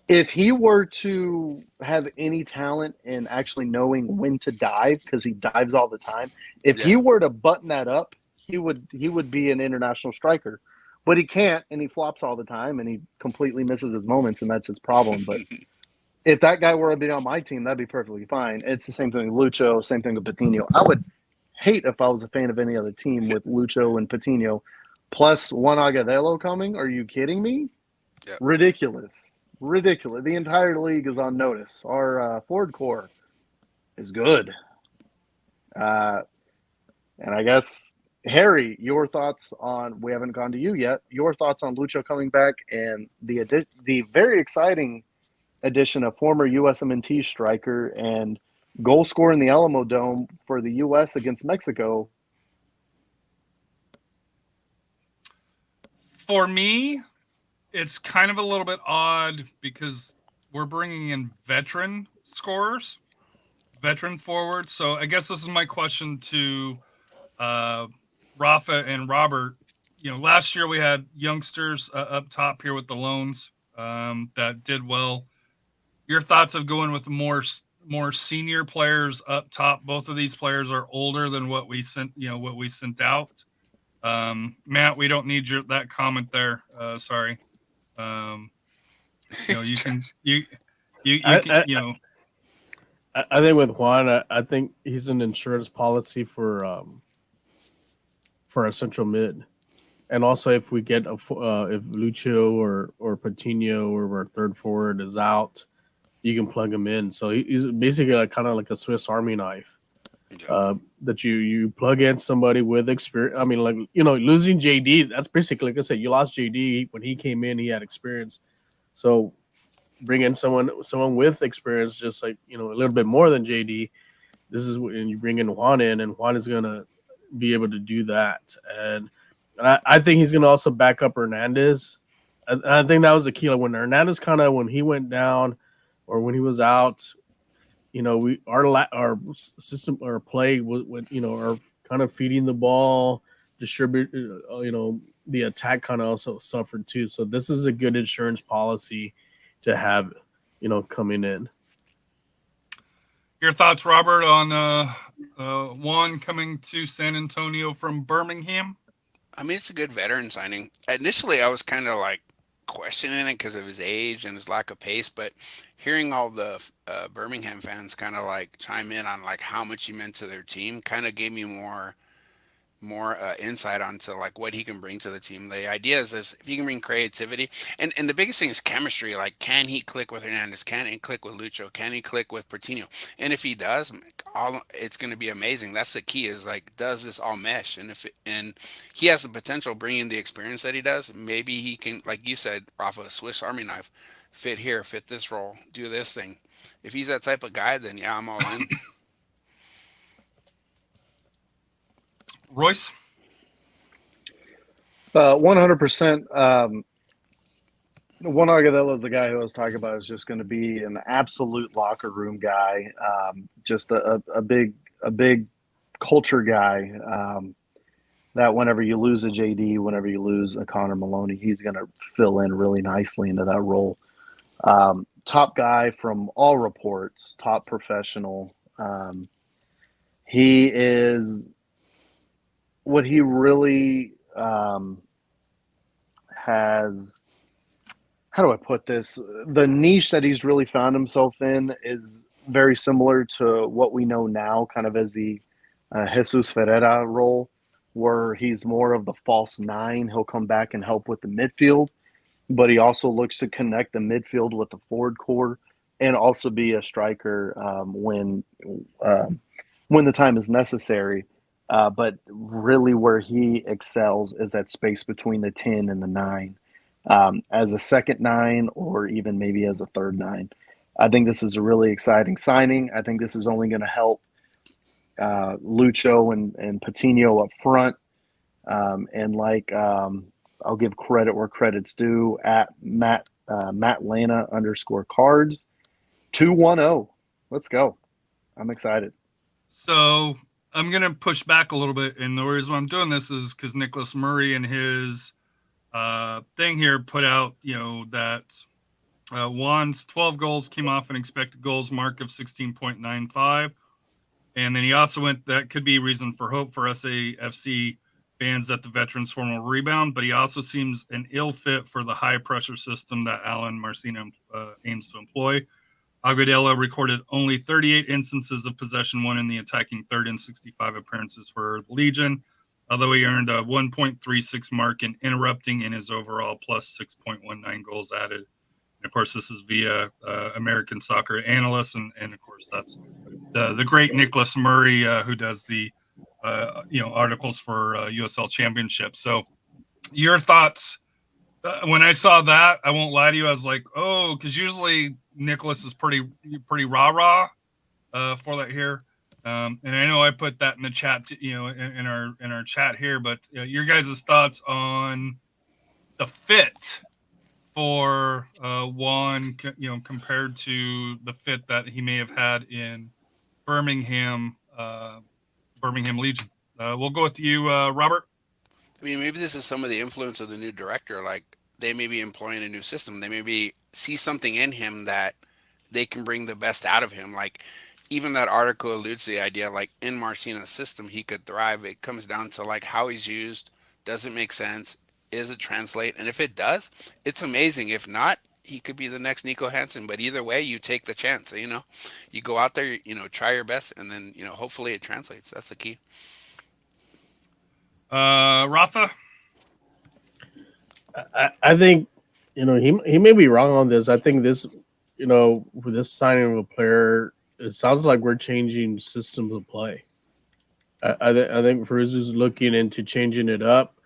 If he were to have any talent in actually knowing when to dive, because he dives all the time, if he were to button that up, he would be an international striker. But he can't, and he flops all the time, and he completely misses his moments, and that's his problem. But if that guy were to be on my team, that'd be perfectly fine. It's the same thing with Lucho, same thing with Patino. I would hate if I was a fan of any other team with Lucho and Patino, plus one Agudelo coming. Are you kidding me? Yeah. Ridiculous. The entire league is on notice. Our forward core is good. And I guess, Harry, your thoughts on, we haven't gone to you yet, your thoughts on Lucho coming back and the very exciting addition of former USMNT striker and goal scorer in the Alamo Dome for the U.S. against Mexico. For me, it's kind of a little bit odd because we're bringing in veteran scorers, veteran forwards. So I guess this is my question to Rafa and Robert. Last year we had youngsters up top here with the loans that did well. Your thoughts of going with more senior players up top? Both of these players are older than what we sent out. Matt, we don't need that comment there. Sorry. You can. I think with Juan, I think he's an insurance policy for a central mid, and also if we get if Lucho or Patino or our third forward is out, you can plug him in. So he's basically kind of like a Swiss Army knife. That you plug in somebody with experience. I mean, losing JD, that's basically, like I said, you lost JD when he came in, he had experience. So bring in someone with experience, just like, a little bit more than JD. This is when you bring in Juan in, and Juan is going to be able to do that. And I think he's going to also back up Hernandez. I think that was the key. Like when Hernandez when he went down or when he was out, our system, our play with our kind of feeding the ball, distribute, the attack kind of also suffered too. So this is a good insurance policy to have, coming in. Your thoughts, Robert, on Juan coming to San Antonio from Birmingham? I mean, it's a good veteran signing. Initially, I was kind of like questioning it because of his age and his lack of pace, but hearing all the Birmingham fans kind of like chime in on like how much he meant to their team kind of gave me more insight onto like what he can bring to the team. The idea is if he can bring creativity, and the biggest thing is chemistry. Like, can he click with Hernandez? Can he click with Lucho? Can he click with Patino? And if he does, it's going to be amazing. That's the key, is like, does this all mesh? And and he has the potential, bringing the experience that he does, maybe he can, like you said, Rafa, a Swiss Army knife, fit here, fit this role, do this thing. If he's that type of guy, then yeah, I'm all in. Royce? 100%. Juan Agudelo is the guy who I was talking about is just going to be an absolute locker room guy, just a big culture guy. That whenever you lose a JD, whenever you lose a Connor Maloney, he's going to fill in really nicely into that role. Top guy from all reports, top professional. He is what he really has. How do I put this? The niche that he's really found himself in is very similar to what we know now, kind of as the Jesus Ferreira role, where he's more of the false nine. He'll come back and help with the midfield, but he also looks to connect the midfield with the forward core and also be a striker when the time is necessary. But really where he excels is that space between the 10 and the 9. As a second 9 or even maybe as a third 9. I think this is a really exciting signing. I think this is only going to help Lucho and Patino up front. I'll give credit where credit's due at Matt Lana _cards 210. Let's go. I'm excited. So I'm going to push back a little bit. And the reason why I'm doing this is because Nicholas Murray and his thing here put out, that Juan's 12 goals came off an expected goals mark of 16.95. And then he also went, that could be reason for hope for SAFC fans that the veterans form will rebound, but he also seems an ill fit for the high pressure system that Alan Marcino aims to employ. Agudelo recorded only 38 instances of possession won in the attacking third in 65 appearances for the Legion, although he earned a 1.36 mark in interrupting in his overall plus 6.19 goals added. And of course, this is via American Soccer Analyst, and of course, that's the great Nicholas Murray who does the articles for USL Championship. So, your thoughts? When I saw that, I won't lie to you, I was like, oh, because usually Nicholas is pretty rah for that here. And I know I put that in the chat, in our chat here. But your guys' thoughts on the fit for Juan, compared to the fit that he may have had in Birmingham Legion. We'll go with you, Robert. I mean, maybe this is some of the influence of the new director. Like, they may be employing a new system. They maybe see something in him that they can bring the best out of him. Like, even that article alludes to the idea, like, in Marcina's system, he could thrive. It comes down to, like, how he's used. Does it make sense? Is it translate? And if it does, it's amazing. If not, he could be the next Nico Hansen. But either way, you take the chance. You go out there, try your best, and then, hopefully it translates. That's the key. Rafa? I think, he may be wrong on this. I think this, with this signing of a player, it sounds like we're changing systems of play. I think Ferruzi is looking into changing it up.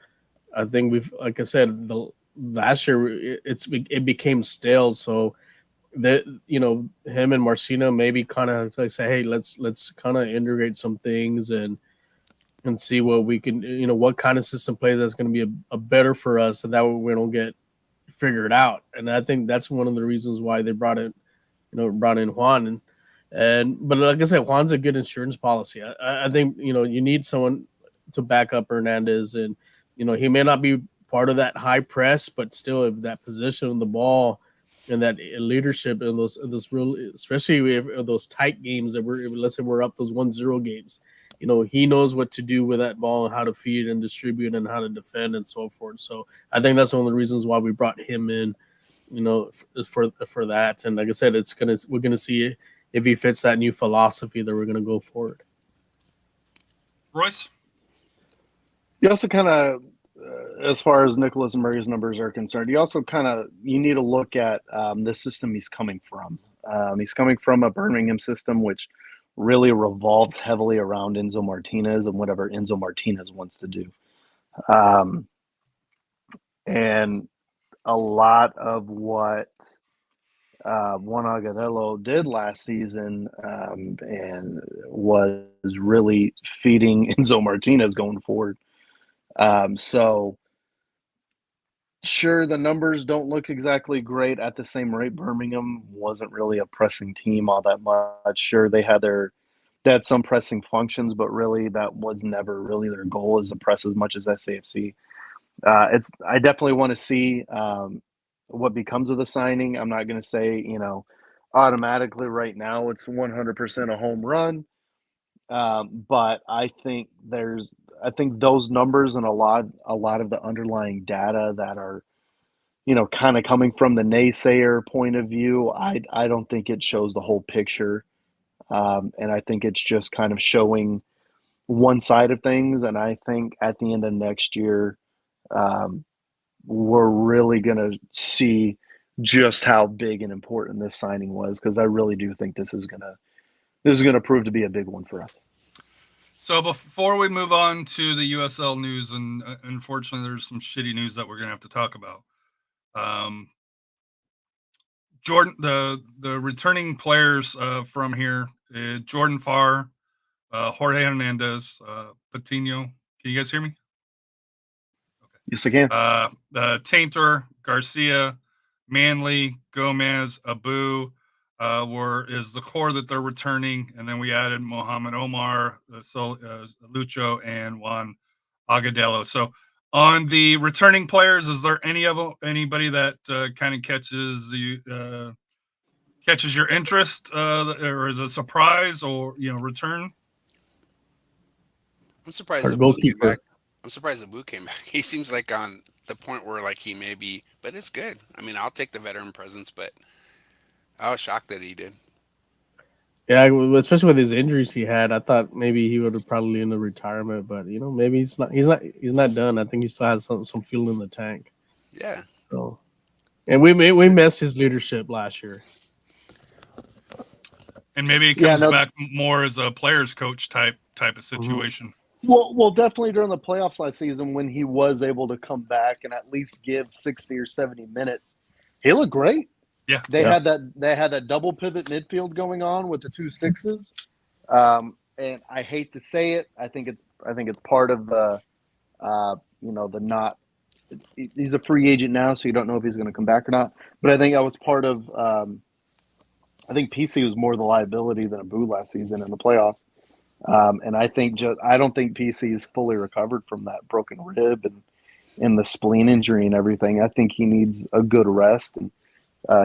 I think like I said, the last year it became stale. So that, him and Marcino maybe kind of like say, hey, let's kind of integrate some things and see what we can, what kind of system play that's going to be a better for us, so that way we don't get figured out. And I think that's one of the reasons why they brought in Juan. But like I said, Juan's a good insurance policy. I think, you need someone to back up Hernandez, and, he may not be part of that high press, but still, if that position on the ball and that leadership in those real, especially if those tight games that let's say we're up those 1-0 games, he knows what to do with that ball and how to feed and distribute and how to defend and so forth. So I think that's one of the reasons why we brought him in, for that. And like I said, we're gonna see if he fits that new philosophy that we're gonna go forward. Royce? You also kind of, as far as Nicholas Murray's numbers are concerned, you need to look at the system he's coming from. He's coming from a Birmingham system, which really revolves heavily around Enzo Martinez and whatever Enzo Martinez wants to do. And a lot of what Juan Agudelo did last season and was really feeding Enzo Martinez going forward. So Sure, the numbers don't look exactly great at the same rate. Birmingham wasn't really a pressing team all that much. Sure, they had some pressing functions, but really that was never really their goal, is to press as much as SAFC. I definitely want to see what becomes of the signing. I'm not going to say, automatically right now it's 100% a home run. But I think those numbers and a lot of the underlying data that are, kind of coming from the naysayer point of view, I don't think it shows the whole picture. And I think it's just kind of showing one side of things. And I think at the end of next year, um, we're really going to see just how big and important this signing was, because I really do think this is gonna prove to be a big one for us. So before we move on to the USL news, and unfortunately there's some shitty news that we're going to have to talk about. Jordan, the returning players from here, Jordan Farr, Jorge Hernandez, Patino. Can you guys hear me? Okay. Yes, I can. Taintor, Garcia, Manley, Gomez, Abu is the core that they're returning, and then we added Mohamed Omar, Lucho, and Juan Agudelo. So on the returning players, is there anybody that kind of catches your interest, or is a surprise, or return? I'm surprised Abu came back. Abu came back. He seems like on the point where like he may be, but it's good. I mean, I'll take the veteran presence, but I was shocked that he did. Yeah, especially with his injuries he had, I thought maybe he would have probably in the retirement, but maybe he's not done. I think he still has some fuel in the tank. Yeah. So, and we missed his leadership last year. And maybe he comes back more as a player's coach type of situation. Well, definitely during the playoffs last season, when he was able to come back and at least give 60 or 70 minutes, he looked great. Yeah, they had that double pivot midfield going on with the 2 6s, and I hate to say it, I think it's part of the, the not. He's a free agent now, so you don't know if he's going to come back or not. But I think that was part of. I think PC was more the liability than Abu last season in the playoffs, and I don't think PC is fully recovered from that broken rib and the spleen injury and everything. I think he needs a good rest, and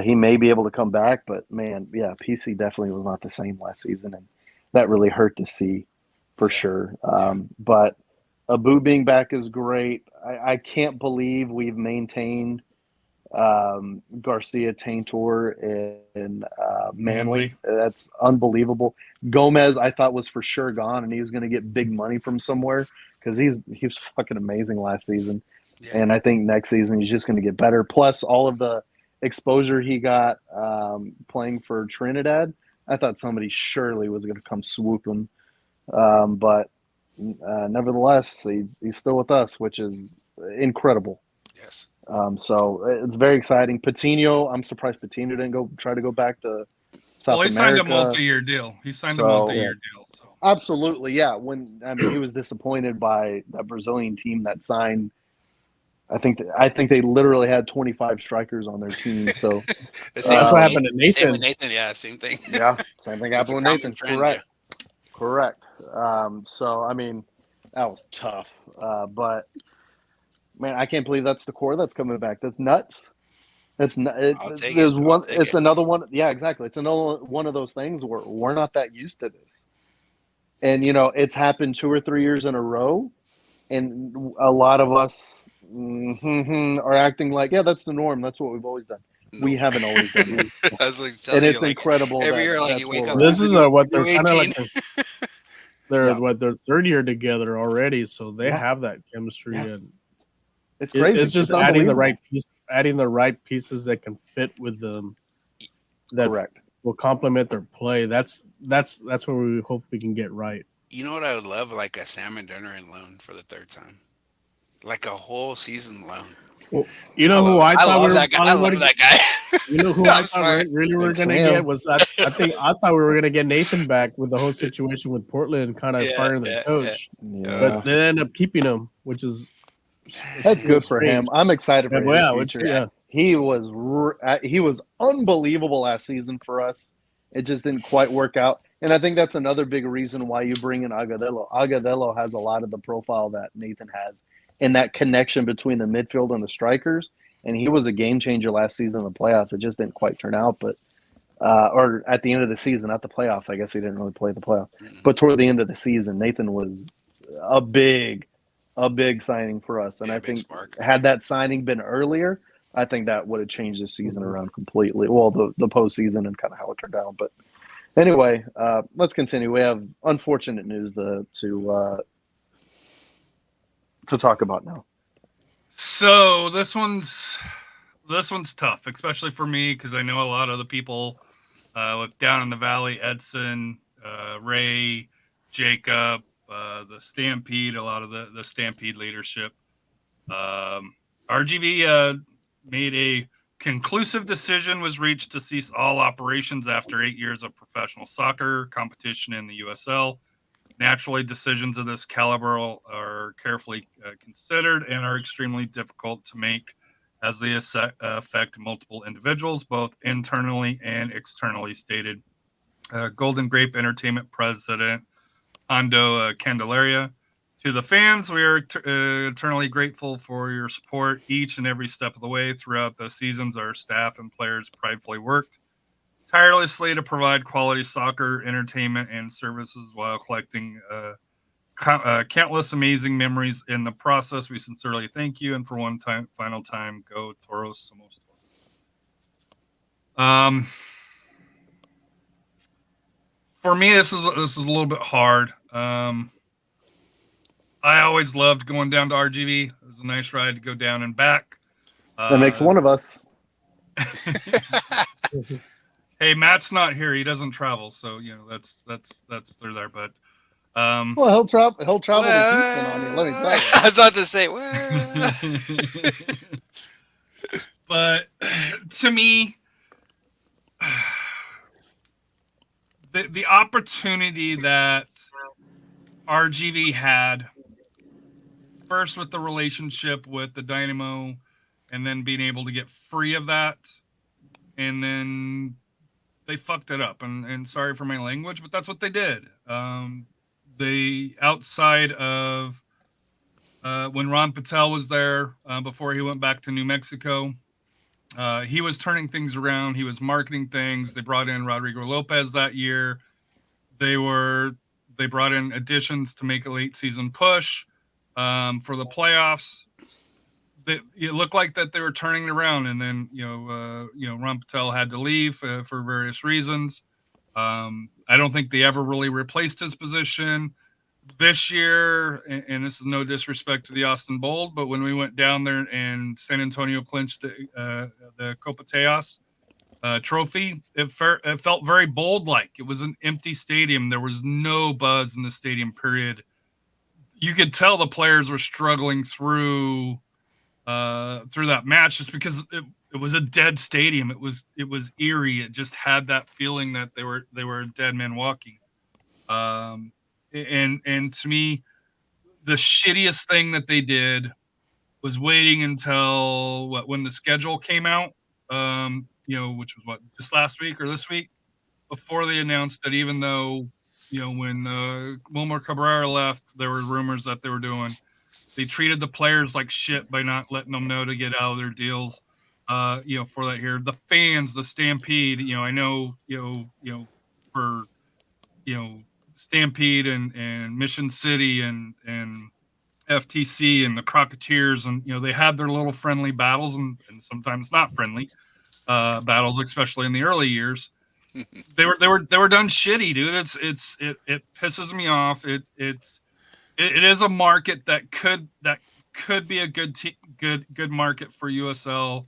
he may be able to come back. But man, yeah, PC definitely was not the same last season, and that really hurt to see for sure. But Abu being back is great. I can't believe we've maintained Garcia, Taintor, and Manley. That's unbelievable. Gomez, I thought was for sure gone, and he was going to get big money from somewhere, because he was fucking amazing last season. Yeah. And I think next season he's just going to get better. Plus all of the exposure he got playing for Trinidad, I thought somebody surely was going to come swoop him. But nevertheless, he's still with us, which is incredible. Yes. So it's very exciting. Patino, I'm surprised Patino didn't try to go back to South America. Signed a multi-year deal. So. Absolutely, yeah. He was disappointed by that Brazilian team that signed. I think they literally had 25 strikers on their team. So that's what happened to Nathan. Same with Nathan, yeah, same thing. Yeah, same thing happened with Nathan. Trend, Correct. So I mean, that was tough. But man, I can't believe that's the core that's coming back. That's nuts. It's another one. Yeah, exactly. It's another one of those things where we're not that used to this, and it's happened 2 or 3 years in a row, and a lot of us are acting like, yeah, that's the norm. That's what we've always done. No. We haven't always done this. And it's incredible. Every year, you wake up. This is what they're kind of like. They're third year together already, so they have that chemistry, and it's crazy. It's just adding the right pieces that can fit with them. That will complement their play. That's where we hope we can get right. You know what I would love? Like a Sam and Dunner in loan for the third time, like a whole season loan. Well, you know who I thought I love that guy. You know who I thought really we were going to get was I thought we were going to get Nathan back with the whole situation with Portland kind of firing the coach, but they ended up keeping him, which is That's good for him. I'm excited for his future. He was unbelievable last season for us. It just didn't quite work out. And I think that's another big reason why you bring in Agudelo. Agudelo has a lot of the profile that Nathan has and that connection between the midfield and the strikers. And he was a game changer last season in the playoffs. It just didn't quite turn out, but or at the end of the season, not the playoffs. I guess he didn't really play the playoffs. But toward the end of the season, Nathan was a big signing for us. And I think had that signing been earlier, I think that would have changed the season around completely. Well, the postseason and kind of how it turned out. But anyway, let's continue. We have unfortunate news to talk about now. So this one's tough, especially for me because I know a lot of the people down in the valley: Edson, Ray, Jacob, the Stampede, a lot of the Stampede leadership. RGV made a conclusive decision was reached to cease all operations after 8 years of professional soccer competition in the USL. Naturally, decisions of this caliber are carefully considered and are extremely difficult to make as they affect multiple individuals, both internally and externally stated. Golden Grape Entertainment President Hondo Candelaria. To the fans, we are eternally grateful for your support each and every step of the way throughout the seasons. Our staff and players pridefully worked tirelessly to provide quality soccer, entertainment, and services while collecting countless amazing memories in the process. We sincerely thank you, and for final time, go Toros, somos Toros. For me, this is a little bit hard. I always loved going down to RGV. It was a nice ride to go down and back. That makes one of us. Hey, Matt's not here. He doesn't travel, so that's through there. But well, he'll travel to Houston on me. Let me tell you. I was about to say, but to me, the opportunity that RGV had. First with the relationship with the Dynamo and then being able to get free of that. And then they fucked it up. And sorry for my language, but that's what they did. They, outside of when Ron Patel was there before he went back to New Mexico, he was turning things around. He was marketing things. They brought in Rodrigo Lopez that year. They brought in additions to make a late season push. For the playoffs, it looked like that they were turning it around, and then Ron Patel had to leave for various reasons. I don't think they ever really replaced his position this year. And this is no disrespect to the Austin Bold, but when we went down there and San Antonio clinched the Copa Tejas trophy, it felt very Bold-like. It was an empty stadium. There was no buzz in the stadium. Period. You could tell the players were struggling through that match just because it was a dead stadium. It was eerie. It just had that feeling that they were dead men walking. And to me, the shittiest thing that they did was waiting until when the schedule came out, which was just last week or this week, before they announced that even though. When Wilmer Cabrera left, there were rumors that they treated the players like shit by not letting them know to get out of their deals. For that here, the fans, the Stampede. I know, for Stampede and Mission City and FTC and the Crocketeers, and they had their little friendly battles and sometimes not friendly battles, especially in the early years. They were done shitty, dude. It pisses me off. It is a market that could be a good market for USL.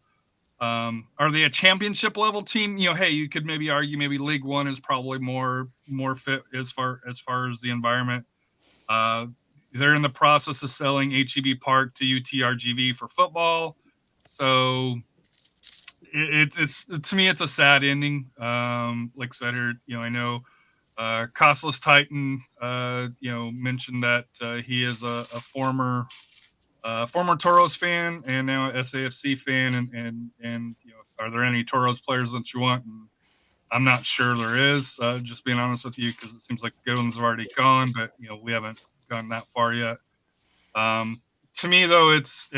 Are they a championship level team? Hey, you could maybe argue maybe League One is probably more fit as far as the environment. They're in the process of selling HEB Park to UTRGV for football, so. It's to me, it's a sad ending. Like I said, I know Costless Titan, mentioned that he is a former former Toros fan and now SAFC fan, and are there any Toros players that you want? And I'm not sure there is. Just being honest with you, because it seems like the good ones have already gone, but we haven't gone that far yet. To me, though, it's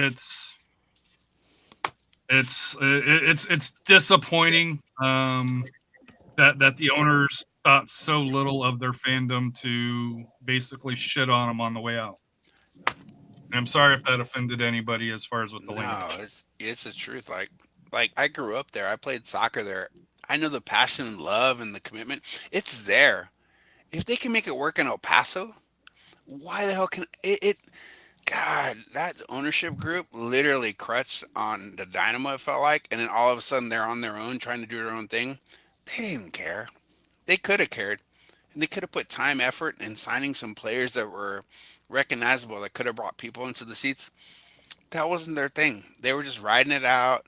disappointing that the owners thought so little of their fandom to basically shit on them on the way out. And I'm sorry if that offended anybody as far as with the language. It's the truth. Like I grew up there. I played soccer there. I know the passion and love and the commitment. It's there. If they can make it work in El Paso, why the hell can it? God, that ownership group literally crutched on the dynamo, it felt like, and then all of a sudden they're on their own trying to do their own thing. They didn't care. They could have cared. And they could have put time, effort, in signing some players that were recognizable, that could have brought people into the seats. That wasn't their thing. They were just riding it out.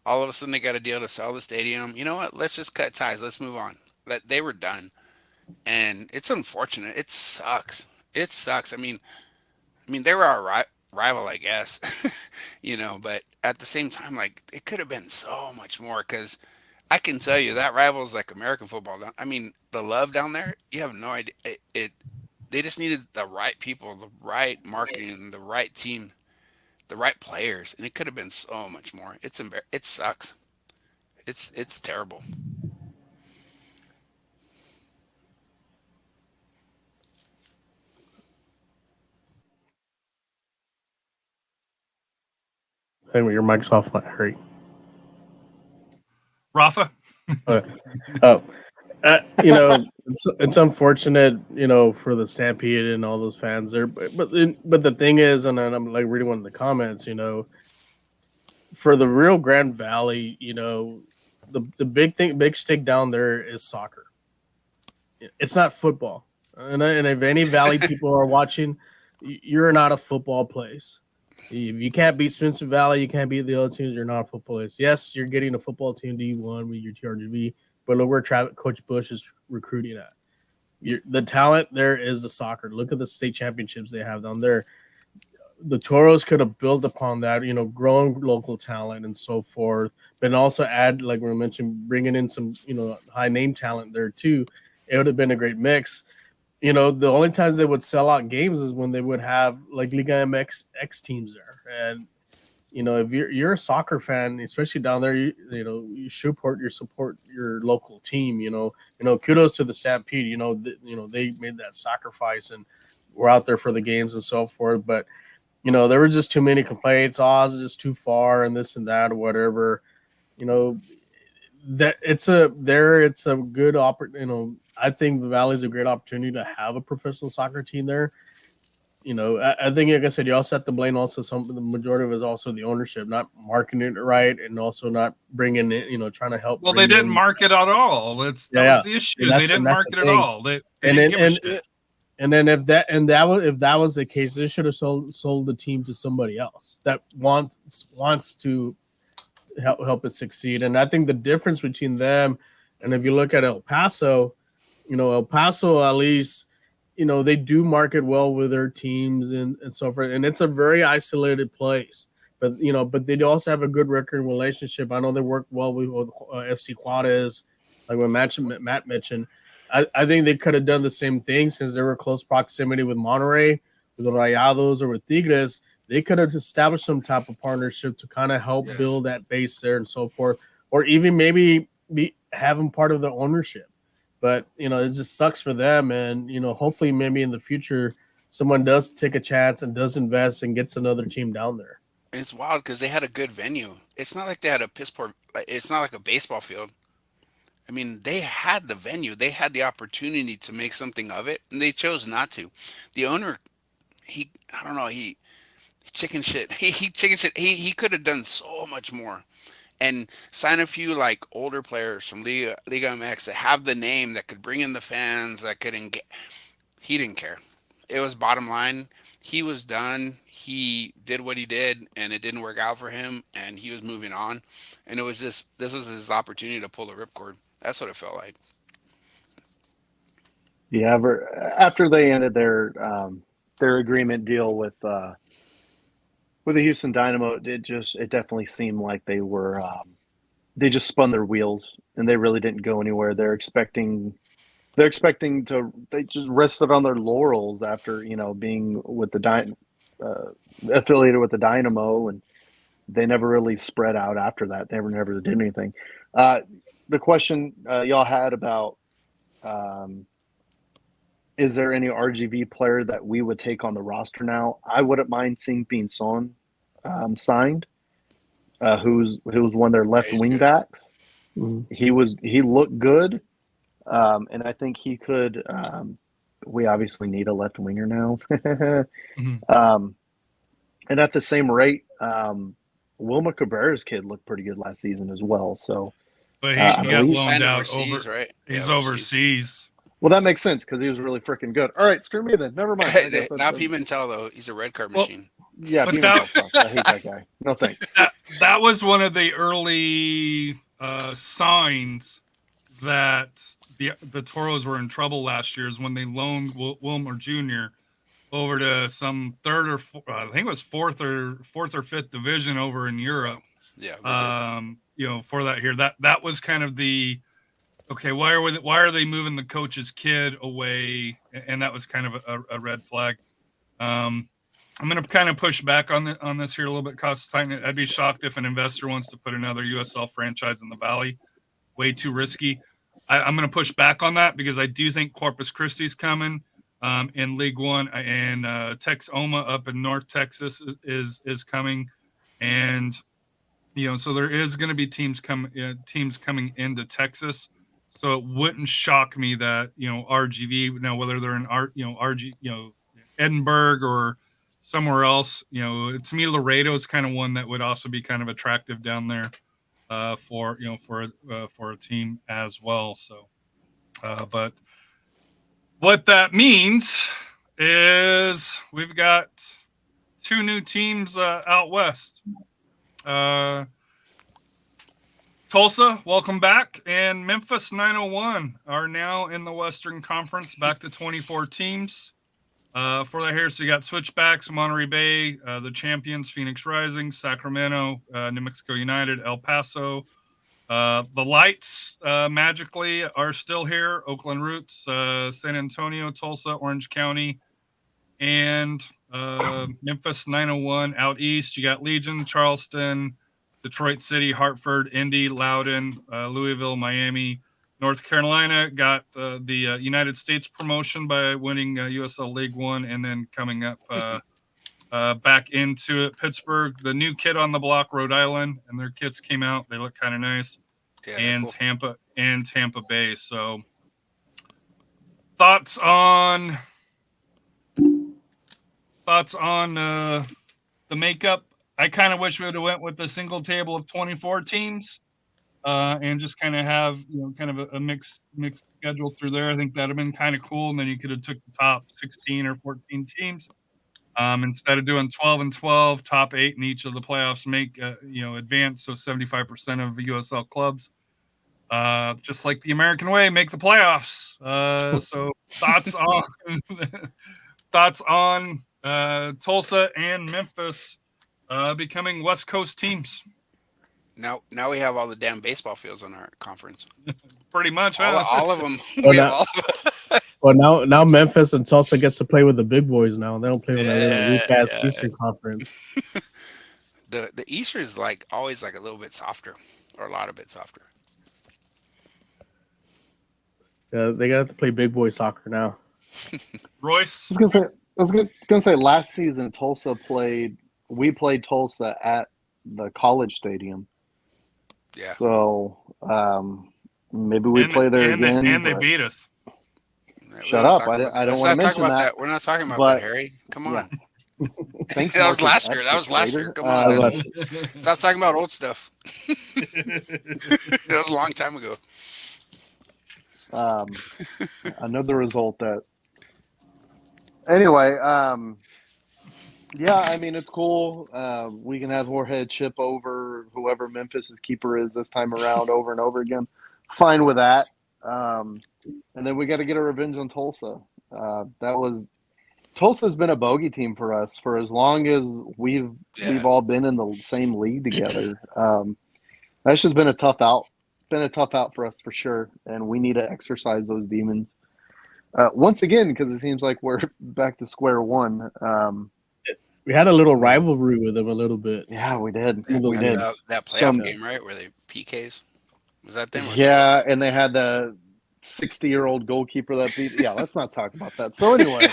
All of a sudden they got a deal to sell the stadium. You know what? Let's just cut ties. Let's move on. They were done. And it's unfortunate. It sucks. It sucks. I mean, they were our rival, I guess, but at the same time, like, it could have been so much more, because I can tell you that rival is like American football. I mean, the love down there, you have no idea. They just needed the right people, the right marketing, the right team, the right players, and it could have been so much more. It sucks. It's terrible. Anyway, your mic's off, Harry. Rafa? It's unfortunate, for the Stampede and all those fans there. But the thing is, and I'm like reading one of the comments, for the real Grand Valley, the big stick down there is soccer. It's not football. And if any Valley people are watching, you're not a football place. If you can't beat Spencer Valley, you can't beat the other teams, you're not a football place. Yes, you're getting a football team D1 with your RGV, but look where Coach Bush is recruiting at. The talent there is the soccer. Look at the state championships they have down there. The Toros could have built upon that, growing local talent and so forth, but also add, like we mentioned, bringing in some, high name talent there too. It would have been a great mix. The only times they would sell out games is when they would have like Liga MX teams there. And, if you're a soccer fan, especially down there, you support your local team, kudos to the Stampede, they made that sacrifice and were out there for the games and so forth. But, there were just too many complaints. Oh, it's just too far and this and that or whatever, that it's a good opportunity, I think the Valley is a great opportunity to have a professional soccer team there. I think, like I said, you also have to blame the majority of it is also the ownership, not marketing it right, and also not bringing in, trying to help. Well, they didn't market at all. That was the issue. They didn't market at all. They didn't give a shit. And then if that was the case, they should have sold the team to somebody else that wants to help it succeed. And I think the difference between them and if you look at El Paso, El Paso, at least, they do market well with their teams and so forth. And it's a very isolated place. But, but they also have a good working relationship. I know they work well with FC Juarez, like when Matt mentioned. I think they could have done the same thing since they were close proximity with Monterrey, with the Rayados, or with Tigres. They could have established some type of partnership to kind of help build that base there and so forth. Or even maybe have them part of the ownership. But, it just sucks for them. And, hopefully maybe in the future, someone does take a chance and does invest and gets another team down there. It's wild because they had a good venue. It's not like they had a piss poor. It's not like a baseball field. I mean, they had the venue. They had the opportunity to make something of it, and they chose not to. The owner, I don't know, he chicken shit. He chicken shit. He could have done so much more. And sign a few like older players from Liga MX that have the name that could bring in the fans that could engage. He didn't care. It was bottom line. He was done. He did what he did, and it didn't work out for him, and he was moving on. And it was this was his opportunity to pull the ripcord. That's what it felt like. Yeah, after they ended their agreement deal with with the Houston Dynamo, it definitely seemed like they were they just spun their wheels and they really didn't go anywhere. They just rested on their laurels after being with the affiliated with the Dynamo, and they never really spread out after that. They never did anything. The question y'all had about is there any RGV player that we would take on the roster now? I wouldn't mind seeing Pinson signed, who's one of their left wing backs. Mhm. He looked good, and I think he could. We obviously need a left winger now, and at the same rate, Wilma Cabrera's kid looked pretty good last season as well. So, but he got loaned signed out overseas, right? He's Yeah, overseas. well, that makes sense because he was really freaking good. All right, screw me then. Never mind. I guess Not Pimentel though. He's a red card machine. Yeah, But Pimentel sucks. I hate that guy. No thanks. That was one of the early signs that the Toros were in trouble last year, is when they loaned Wilmer Jr. over to some I think it was fourth or fifth division over in Europe. Yeah. For that here, that was kind of the okay. Why are they moving the coach's kid away? And that was kind of a red flag. I'm going to kind of push back on this here a little bit. Cost time. I'd be shocked if an investor wants to put another USL franchise in the Valley. Way too risky. I'm going to push back on that because I do think Corpus Christi's coming in League One, and Tex Oma up in North Texas is coming, and so there is going to be teams coming into Texas. So it wouldn't shock me that RGV, now whether they're in Edinburgh or somewhere else, to me Laredo is kind of one that would also be kind of attractive down there for a team as well. So, but what that means is we've got two new teams out west. Tulsa, welcome back, and Memphis 901 are now in the Western Conference, back to 24 teams. For that here, so you got Switchbacks, Monterey Bay, the champions, Phoenix Rising, Sacramento, New Mexico United, El Paso. The Lights magically are still here. Oakland Roots, San Antonio, Tulsa, Orange County, and Memphis 901 out east. You got Legion, Charleston, Detroit City, Hartford, Indy, Loudoun, Louisville, Miami. North Carolina got the United States promotion by winning USL League One, and then coming up back into it. Pittsburgh, the new kid on the block, Rhode Island, and their kits came out. They look kind of nice. Yeah, and cool. Tampa Bay. So, thoughts on the makeup? I kind of wish we would have went with the single table of 24 teams. And just kind of have kind of a mixed schedule through there. I think that'd have been kind of cool. And then you could have took the top 16 or 14 teams instead of doing 12 and 12, top 8 in each of the playoffs make advance. So 75% of the USL clubs, just like the American way, make the playoffs. So thoughts on Tulsa and Memphis becoming West Coast teams. Now we have all the damn baseball fields on our conference. Pretty much, all of them. Well, now Memphis and Tulsa gets to play with the big boys now. They don't play with that weak ass Eastern Conference. The Eastern is always a little bit softer, or a lot of bit softer. They got to play big boy soccer now. Royce, I was gonna say last season we played Tulsa at the college stadium. Yeah. So maybe we play there again. And they beat us. Shut up! I don't want to mention that. We're not talking about that, Harry. Come on. Yeah. Thanks. That was last year. Come on. Stop talking about old stuff. That was a long time ago. Another result that. Anyway, yeah, I mean, it's cool. We can have Jorge chip over whoever Memphis's keeper is this time around over and over again. Fine with that. And then we got to get a revenge on Tulsa. Tulsa's been a bogey team for us for as long as we've all been in the same league together. That's just been a tough out. Been a tough out for us for sure, and we need to exercise those demons once again because it seems like we're back to square one. We had a little rivalry with them a little bit. Yeah, we did. We did. That playoff game, right, where they PKs. Was that them? Yeah, and they had the 60-year-old goalkeeper that beat. Yeah, let's not talk about that. So anyway,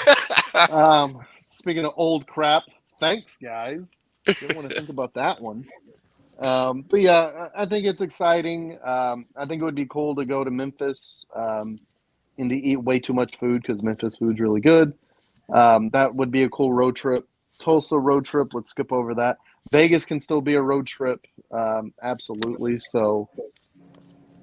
speaking of old crap, thanks guys. Didn't want to think about that one. But yeah, I think it's exciting. I think it would be cool to go to Memphis and to eat way too much food because Memphis food's really good. That would be a cool road trip. Tulsa road trip. Let's skip over that. Vegas can still be a road trip. Absolutely. So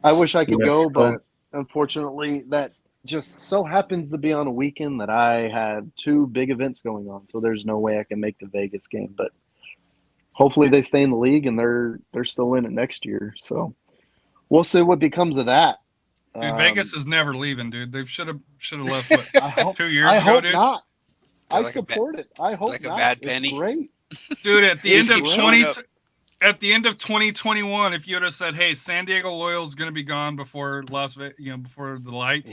I wish I could go, but unfortunately that just so happens to be on a weekend that I had two big events going on. So there's no way I can make the Vegas game, but hopefully they stay in the league and they're still in it next year. So we'll see what becomes of that. Dude, Vegas is never leaving, dude. They should have left 2 years ago, dude. Not. I support it. I hope like not. a bad It's great. Great. Dude, at the end of 2021, if you would have said, "Hey, San Diego Loyal's going to be gone before before the lights,"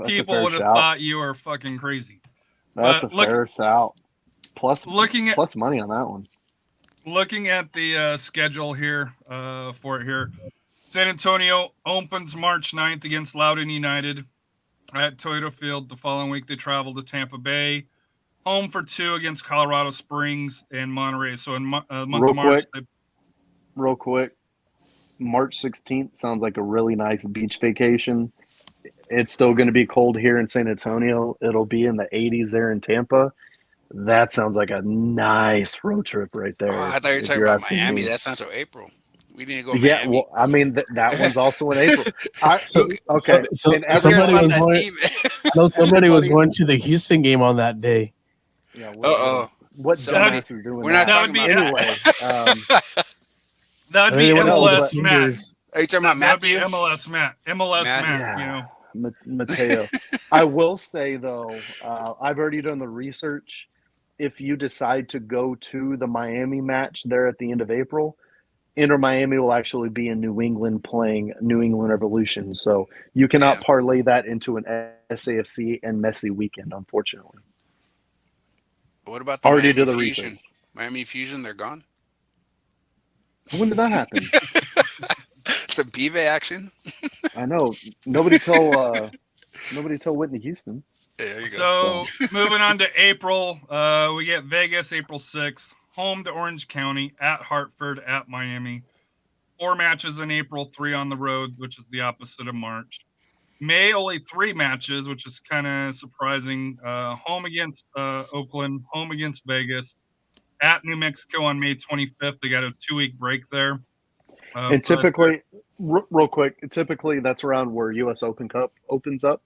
people would have thought you were fucking crazy. That's a fair shout. Plus money on that one. Looking at the schedule here for it here, San Antonio opens March 9th against Loudoun United at Toyota Field. The following week, they travel to Tampa Bay. Home for 2 against Colorado Springs and Monterey. So in month of March. Real quick, March 16th sounds like a really nice beach vacation. It's still going to be cold here in San Antonio. It'll be in the 80s there in Tampa. That sounds like a nice road trip right there. Oh, I thought you were talking about Miami. That sounds like April. We need to go. Yeah, Miami. well, I mean that one's also in April. Somebody was going to the Houston game on that day. Yeah. What dumbass is doing we're not that? talking about anyway. That would be MLS Matt. Are you talking about Matt? That would be MLS Matt. Matt. Yeah. Mateo. I will say though, I've already done the research. If you decide to go to the Miami match there at the end of April, Inter Miami will actually be in New England playing New England Revolution. So you cannot parlay that into an SAFC and Messi weekend, unfortunately. What about the already Miami did the Fusion? research. Miami Fusion, they're gone. When did that happen? Some Pive action. I know. Nobody tell Whitney Houston. Yeah, there you go. So moving on to April, we get Vegas April 6th, home to Orange County, at Hartford, at Miami. 4 matches in April, 3 on the road, which is the opposite of March. May, only 3 matches, which is kind of surprising. Home against Oakland, home against Vegas, at New Mexico on May 25th. They got a 2-week break there. And typically, real quick, that's around where U.S. Open Cup opens up.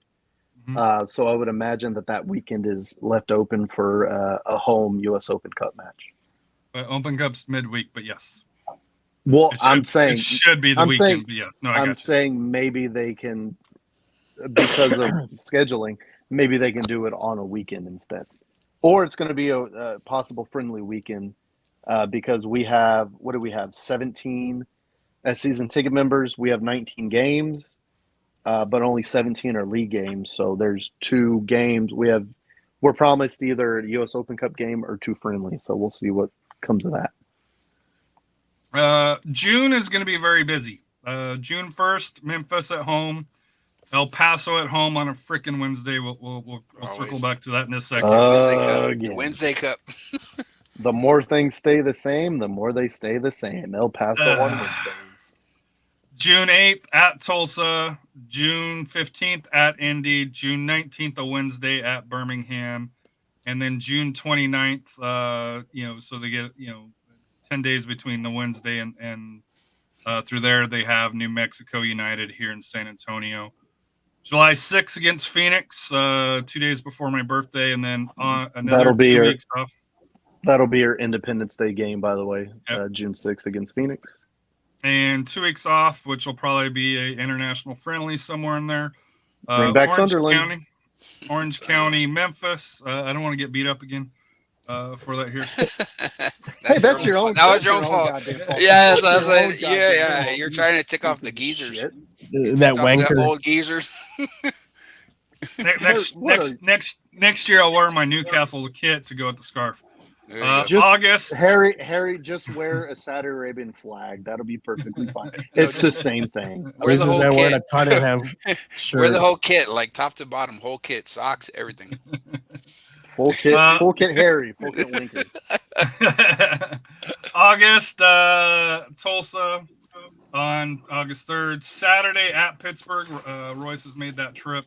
Mm-hmm. So I would imagine that weekend is left open for a home U.S. Open Cup match. Open Cup's midweek, but yes. Well, I'm saying it should be the weekend, but yes. No, I'm saying maybe they can, because of scheduling, maybe they can do it on a weekend instead. Or it's going to be a possible friendly weekend because we have, 17 as season ticket members. We have 19 games, but only 17 are league games. So there's 2 games. We're promised either a U.S. Open Cup game or 2 friendly. So we'll see what comes of that. June is going to be very busy. June 1st, Memphis at home, El Paso at home on a freaking Wednesday. We'll circle back to that in a second. Wednesday Cup. The more things stay the same, the more they stay the same. El Paso on Wednesdays. June 8th at Tulsa, June 15th at Indy, June 19th a Wednesday at Birmingham, and then June 29th. So they get 10 days between the Wednesday and through there they have New Mexico United here in San Antonio. July 6th against Phoenix, 2 days before my birthday, and then another 2 weeks off. That'll be your Independence Day game, by the way. Yep. June 6th against Phoenix. And 2 weeks off, which will probably be an international friendly somewhere in there. Bring back Sunderland. Orange County, Memphis. I don't want to get beat up again for that here. That's your own. That was your own fault. goddamn fault. Yeah, so I That's was your own like, goddamn yeah. fault. You're You trying to tick off the stupid geezers. shit. That wanker. The old geezers. Next year, I'll wear my Newcastle kit to go with the scarf. August. Harry, just wear a Saudi Arabian flag. That'll be perfectly fine. It's the same thing. Wear the whole wearing kit. a Tottenham shirt. Wear the whole kit, like top to bottom, whole kit, socks, everything. Full kit Harry, full kit Lincoln. August, Tulsa on August 3rd. Saturday at Pittsburgh. Royce has made that trip.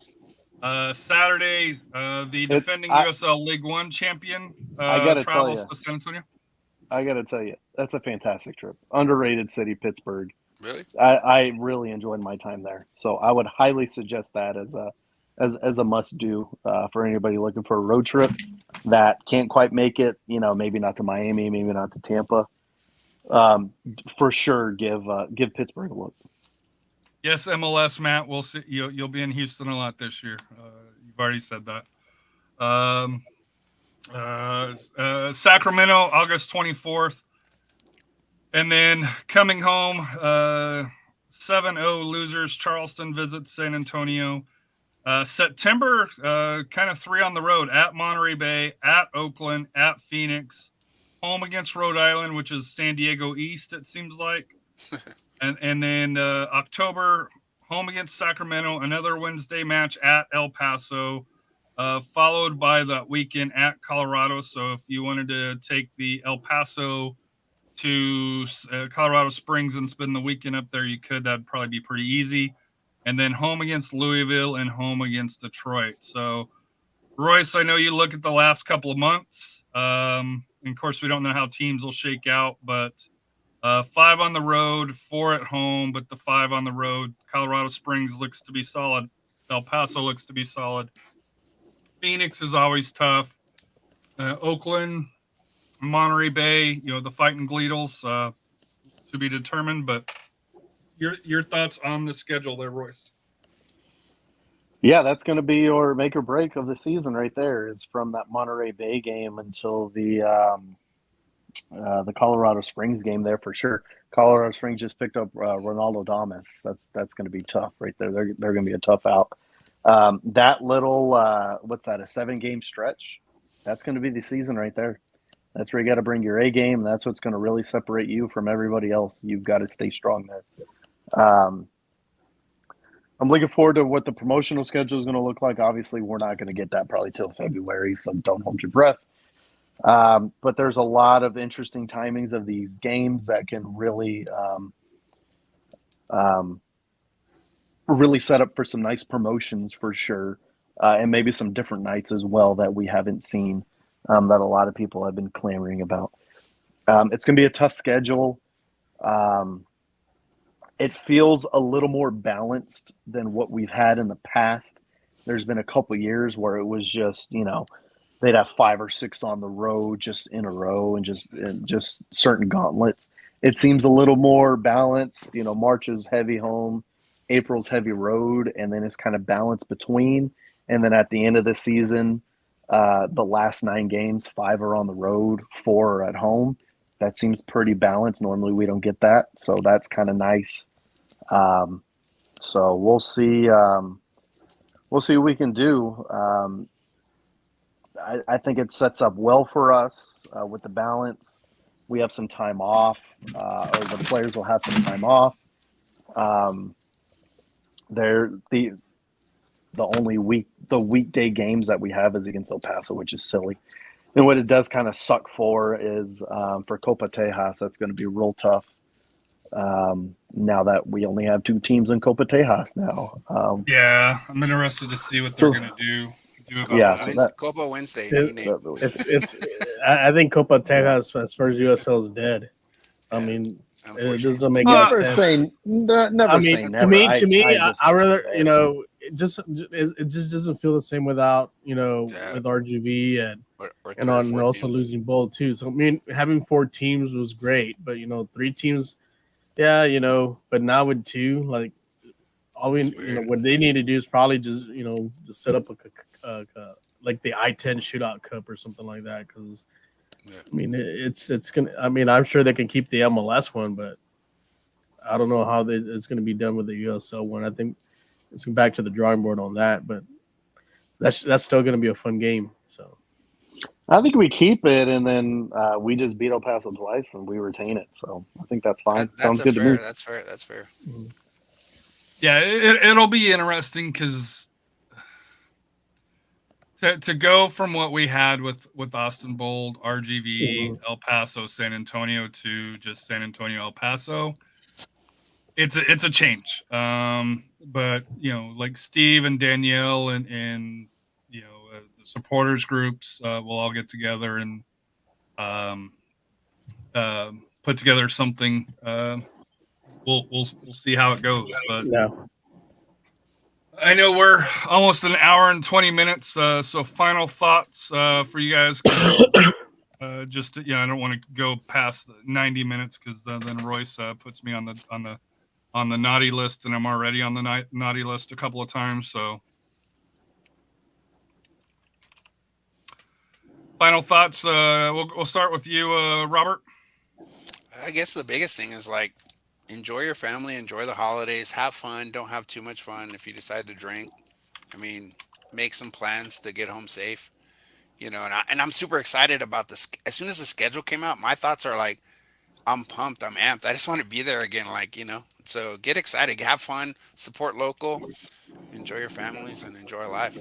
Saturday, the defending USL League One champion travels to San Antonio. I got to tell you, that's a fantastic trip. Underrated city, Pittsburgh. Really? I really enjoyed my time there. So I would highly suggest that as a must do for anybody looking for a road trip that can't quite make it. Maybe not to Miami, maybe not to Tampa. For sure, give Pittsburgh a look. Yes, MLS, Matt. We'll see. You'll be in Houston a lot this year. You've already said that. Sacramento, August 24th. And then coming home, 7-0 losers. Charleston visits San Antonio. September, kind of 3 on the road. At Monterey Bay, at Oakland, at Phoenix. Home against Rhode Island, which is San Diego East, it seems like. And then October, home against Sacramento, another Wednesday match at El Paso, followed by the weekend at Colorado. So if you wanted to take the El Paso to Colorado Springs and spend the weekend up there, you could. That'd probably be pretty easy. And then home against Louisville and home against Detroit. So, Royce, I know you look at the last couple of months. And of course, we don't know how teams will shake out, but 5 on the road, 4 at home, but the 5 on the road. Colorado Springs looks to be solid. El Paso looks to be solid. Phoenix is always tough. Oakland, Monterey Bay, the Fighting Gleedles to be determined. But your thoughts on the schedule there, Royce? Yeah, that's going to be your make or break of the season right there. Is from that Monterey Bay game until the Colorado Springs game there for sure. Colorado Springs just picked up Ronaldo Damas. That's going to be tough right there. They're going to be a tough out. That little a 7-game stretch? That's going to be the season right there. That's where you got to bring your A game. That's what's going to really separate you from everybody else. You've got to stay strong there. I'm looking forward to what the promotional schedule is going to look like. Obviously, we're not going to get that probably till February, so don't hold your breath. But there's a lot of interesting timings of these games that can really really set up for some nice promotions for sure, and maybe some different nights as well that we haven't seen that a lot of people have been clamoring about. It's going to be a tough schedule. It feels a little more balanced than what we've had in the past. There's been a couple years where it was just, they'd have 5 or 6 on the road just in a row and just certain gauntlets. It seems a little more balanced. March is heavy home, April's heavy road, and then it's kind of balanced between. And then at the end of the season, the last 9 games, 5 are on the road, 4 are at home. That seems pretty balanced. Normally we don't get that, so that's kind of nice. So we'll see. We'll see what we can do. I think it sets up well for us with the balance. We have some time off, or the players will have some time off. They're the only weekday games that we have is against El Paso, which is silly. And what it does kind of suck for is for Copa Tejas, that's going to be real tough. Now that we only have 2 teams in Copa Tejas now. Yeah, I'm interested to see what they're going to do about that. Copa Wednesday. I think Copa Tejas as far as USL is dead. I mean, it doesn't make any sense. To me, I rather it just doesn't feel the same without with RGV and also losing Bowl too. So I mean, having 4 teams was great, but 3 teams, but now with 2, like what they need to do is probably just just set up like the I-10 shootout cup or something like that. Because I mean, it's gonna. I mean, I'm sure they can keep the MLS one, but I don't know how it's going to be done with the USL one. I think it's back to the drawing board on that, but that's still going to be a fun game. So I think we keep it, and then we just beat El Paso twice, and we retain it. So I think that's fine. Sounds good to me. That's fair. That's fair. Mm-hmm. Yeah, it'll be interesting because to go from what we had with Austin Bold, RGV, El Paso, San Antonio to just San Antonio, El Paso, it's a change. But like Steve and Danielle and the supporters groups will all get together and put together something. We'll see how it goes. But yeah. I know we're almost an hour and 20 minutes. So final thoughts for you guys. I don't want to go past 90 minutes because then Royce puts me on the naughty list, and I'm already on the naughty list a couple of times. So final thoughts. We'll start with you, Robert. I guess the biggest thing is like, enjoy your family, enjoy the holidays, have fun. Don't have too much fun. If you decide to drink, I mean, make some plans to get home safe, and I'm super excited about this. As soon as the schedule came out, my thoughts are like, I'm pumped, I'm amped. I just want to be there again. So get excited, have fun, support local, enjoy your families, and enjoy life.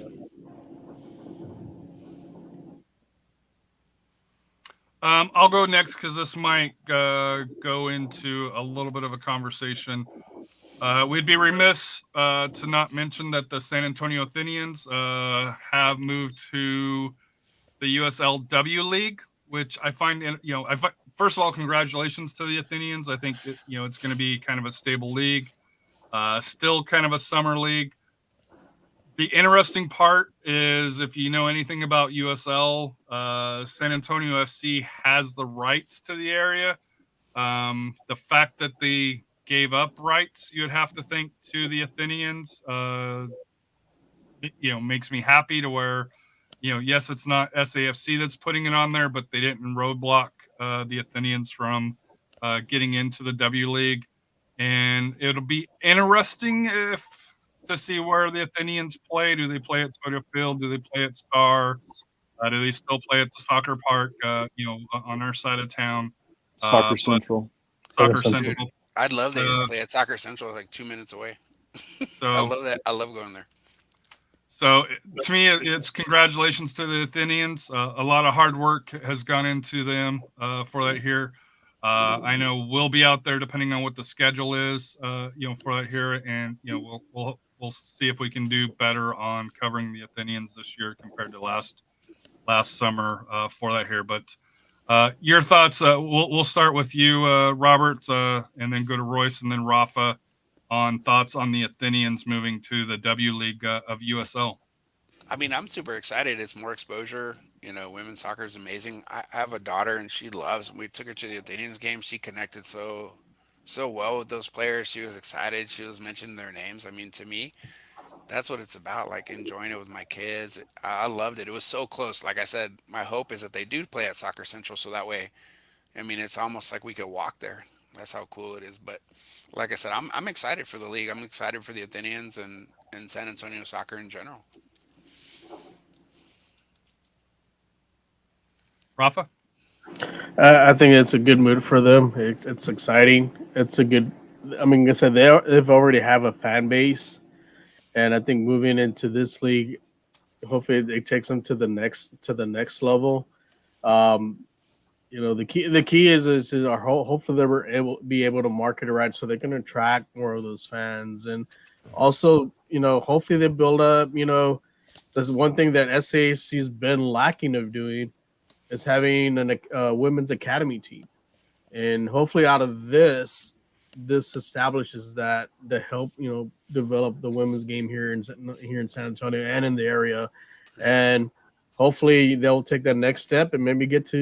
I'll go next because this might go into a little bit of a conversation. We'd be remiss to not mention that the San Antonio Athenians have moved to the USLW League, which I find, first of all, congratulations to the Athenians. I think it's going to be kind of a stable league, still kind of a summer league. The interesting part is, if you know anything about USL, San Antonio FC has the rights to the area. The fact that they gave up rights, you'd have to think, to the Athenians, makes me happy to where, yes, it's not SAFC that's putting it on there, but they didn't roadblock the Athenians from getting into the W League. And it'll be interesting to see where the Athenians play. Do they play at Toyota Field? Do they play at Star? Do they still play at the soccer park, on our side of town? Soccer Central. Soccer Central. Dude, I'd love to play at Soccer Central, like 2 minutes away. So I love that. I love going there. So to me, it's congratulations to the Athenians. A lot of hard work has gone into them for that here. I know we'll be out there depending on what the schedule is, for that here, and we'll see if we can do better on covering the Athenians this year compared to last summer for that here. But your thoughts? We'll start with you, Robert, and then go to Royce and then Rafa on thoughts on the Athenians moving to the W League of USL. I mean, I'm super excited. It's more exposure. Women's soccer is amazing. I have a daughter, and she loves. We took her to the Athenians game. She connected so well with those players. She was excited. She was mentioning their names. I mean, to me, that's what it's about, like enjoying it with my kids. I loved it. It was so close. Like I said, my hope is that they do play at Soccer Central, so that way, I mean, it's almost like we could walk there. That's how cool it is. But like I said, I'm excited for the league. I'm excited for the Athenians and San Antonio soccer in general. Rafa? I think it's a good move for them. It's exciting. It's a good. I mean, like I said, they've already have a fan base, and I think moving into this league, hopefully it takes them to the next level. The key is hopefully they were be able to market it right so they can attract more of those fans, and also hopefully they build up. There's one thing that SAFC's been lacking of doing is having a women's academy team, and hopefully out of this establishes that to help develop the women's game here in San Antonio and in the area, and hopefully they'll take that next step and maybe get to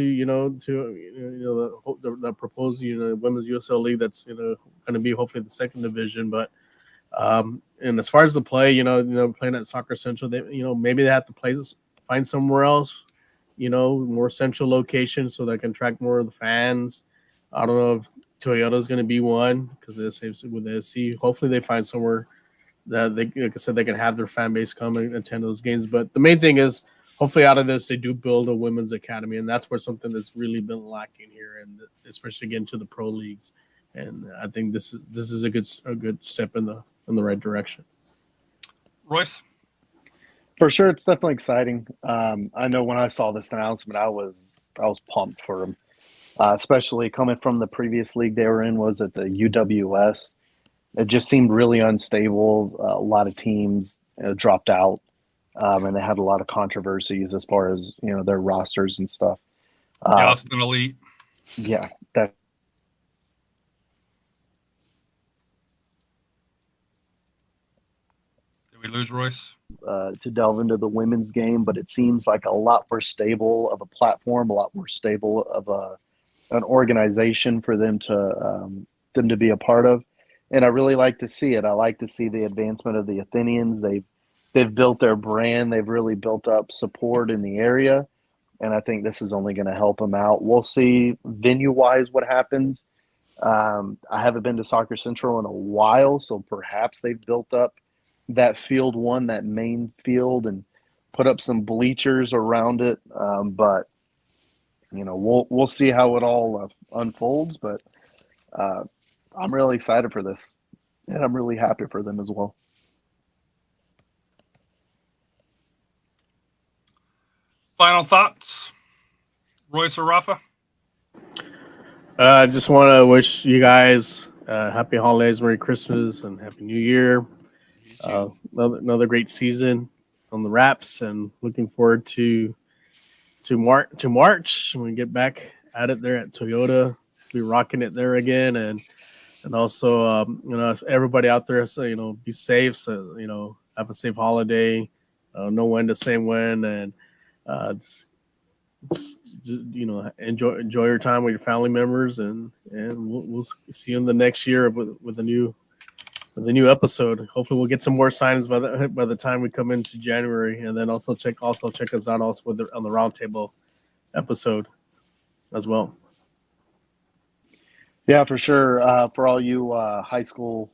the proposed women's USL league that's going to be hopefully the second division. But And as far as the play, playing at Soccer Central, they, maybe they have to find somewhere else, more central location so they can attract more of the fans. I don't know if Toyota is going to be one because with the FC. Hopefully they find somewhere that they, like I said, they can have their fan base come and attend those games. But the main thing is, hopefully out of this, they do build a women's academy, and that's where something that's really been lacking here, and especially getting to the pro leagues. And I think this is a good step in the right direction. Royce? For sure, it's definitely exciting. I know when I saw this announcement, I was pumped for them, especially coming from the previous league they were in. Was it the UWS? It just seemed really unstable. A lot of teams dropped out, and they had a lot of controversies as far as their rosters and stuff. The Austin Elite. Yeah, that. Did we lose Royce? To delve into the women's game, but it seems like a lot more stable of a platform, a lot more stable of an organization for them to be a part of. And I really like to see it. I like to see the advancement of the Athenians. They've built their brand. They've really built up support in the area. And I think this is only going to help them out. We'll see venue-wise what happens. I haven't been to Soccer Central in a while, so perhaps they've built up that field one, that main field, and put up some bleachers around it. But, we'll see how it all unfolds. But I'm really excited for this, and I'm really happy for them as well. Final thoughts, Royce or Rafa? I just want to wish you guys happy holidays, Merry Christmas, and Happy New Year. Another great season on the wraps, and looking forward to March when we get back at it there at Toyota. Be rocking it there again, and also everybody out there, so be safe. So have a safe holiday. Know when to say when, and just enjoy your time with your family members, and we'll see you in the next year with a new episode. Hopefully we'll get some more signs by the time we come into January, and then also check us out also on the roundtable episode as well. Yeah, for sure. For all you high school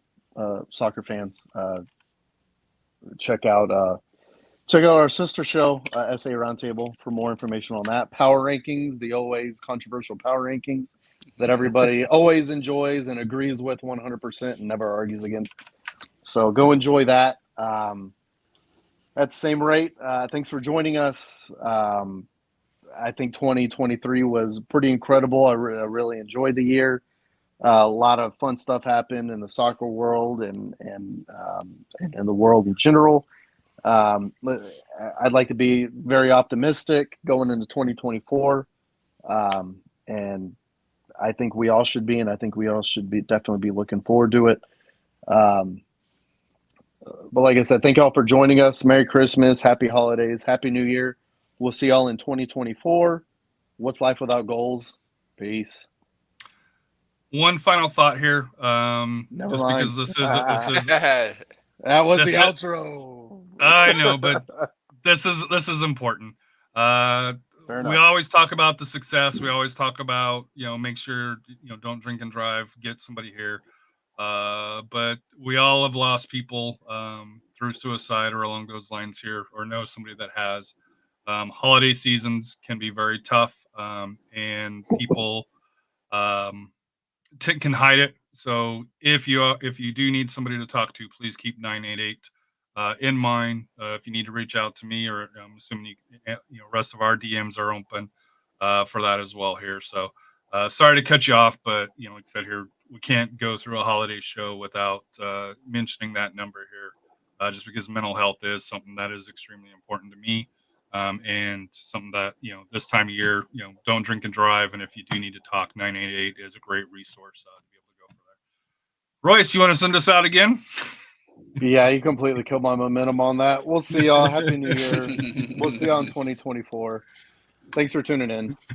soccer fans, check out our sister show, SA Roundtable, for more information on that. Power rankings, the always controversial power rankings that everybody always enjoys and agrees with 100% and never argues against. So go enjoy that. At the same rate, thanks for joining us. I think 2023 was pretty incredible. I really enjoyed the year. A lot of fun stuff happened in the soccer world and in the world in general. I'd like to be very optimistic going into 2024. And I think we all should be, and I think we all should definitely be looking forward to it. But like I said, thank y'all for joining us. Merry Christmas, Happy Holidays, Happy New Year. We'll see y'all in 2024. What's life without goals? Peace. One final thought here. Never just mind. because this is that was the outro. I know, but this is important. We always talk about the success. We always talk about, make sure, don't drink and drive, get somebody here. But we all have lost people through suicide or along those lines here, or know somebody that has. Holiday seasons can be very tough, and people can hide it. So if you do need somebody to talk to, please keep 988 in mind. If you need to reach out to me, or I'm assuming rest of our DMs are open for that as well here. So sorry to cut you off, but like I said here, we can't go through a holiday show without mentioning that number here, just because mental health is something that is extremely important to me, and something that this time of year, don't drink and drive. And if you do need to talk, 988 is a great resource to be able to go for that. Royce, you want to send us out again? Yeah, you completely killed my momentum on that. We'll see y'all. Happy New Year. We'll see y'all in 2024. Thanks for tuning in.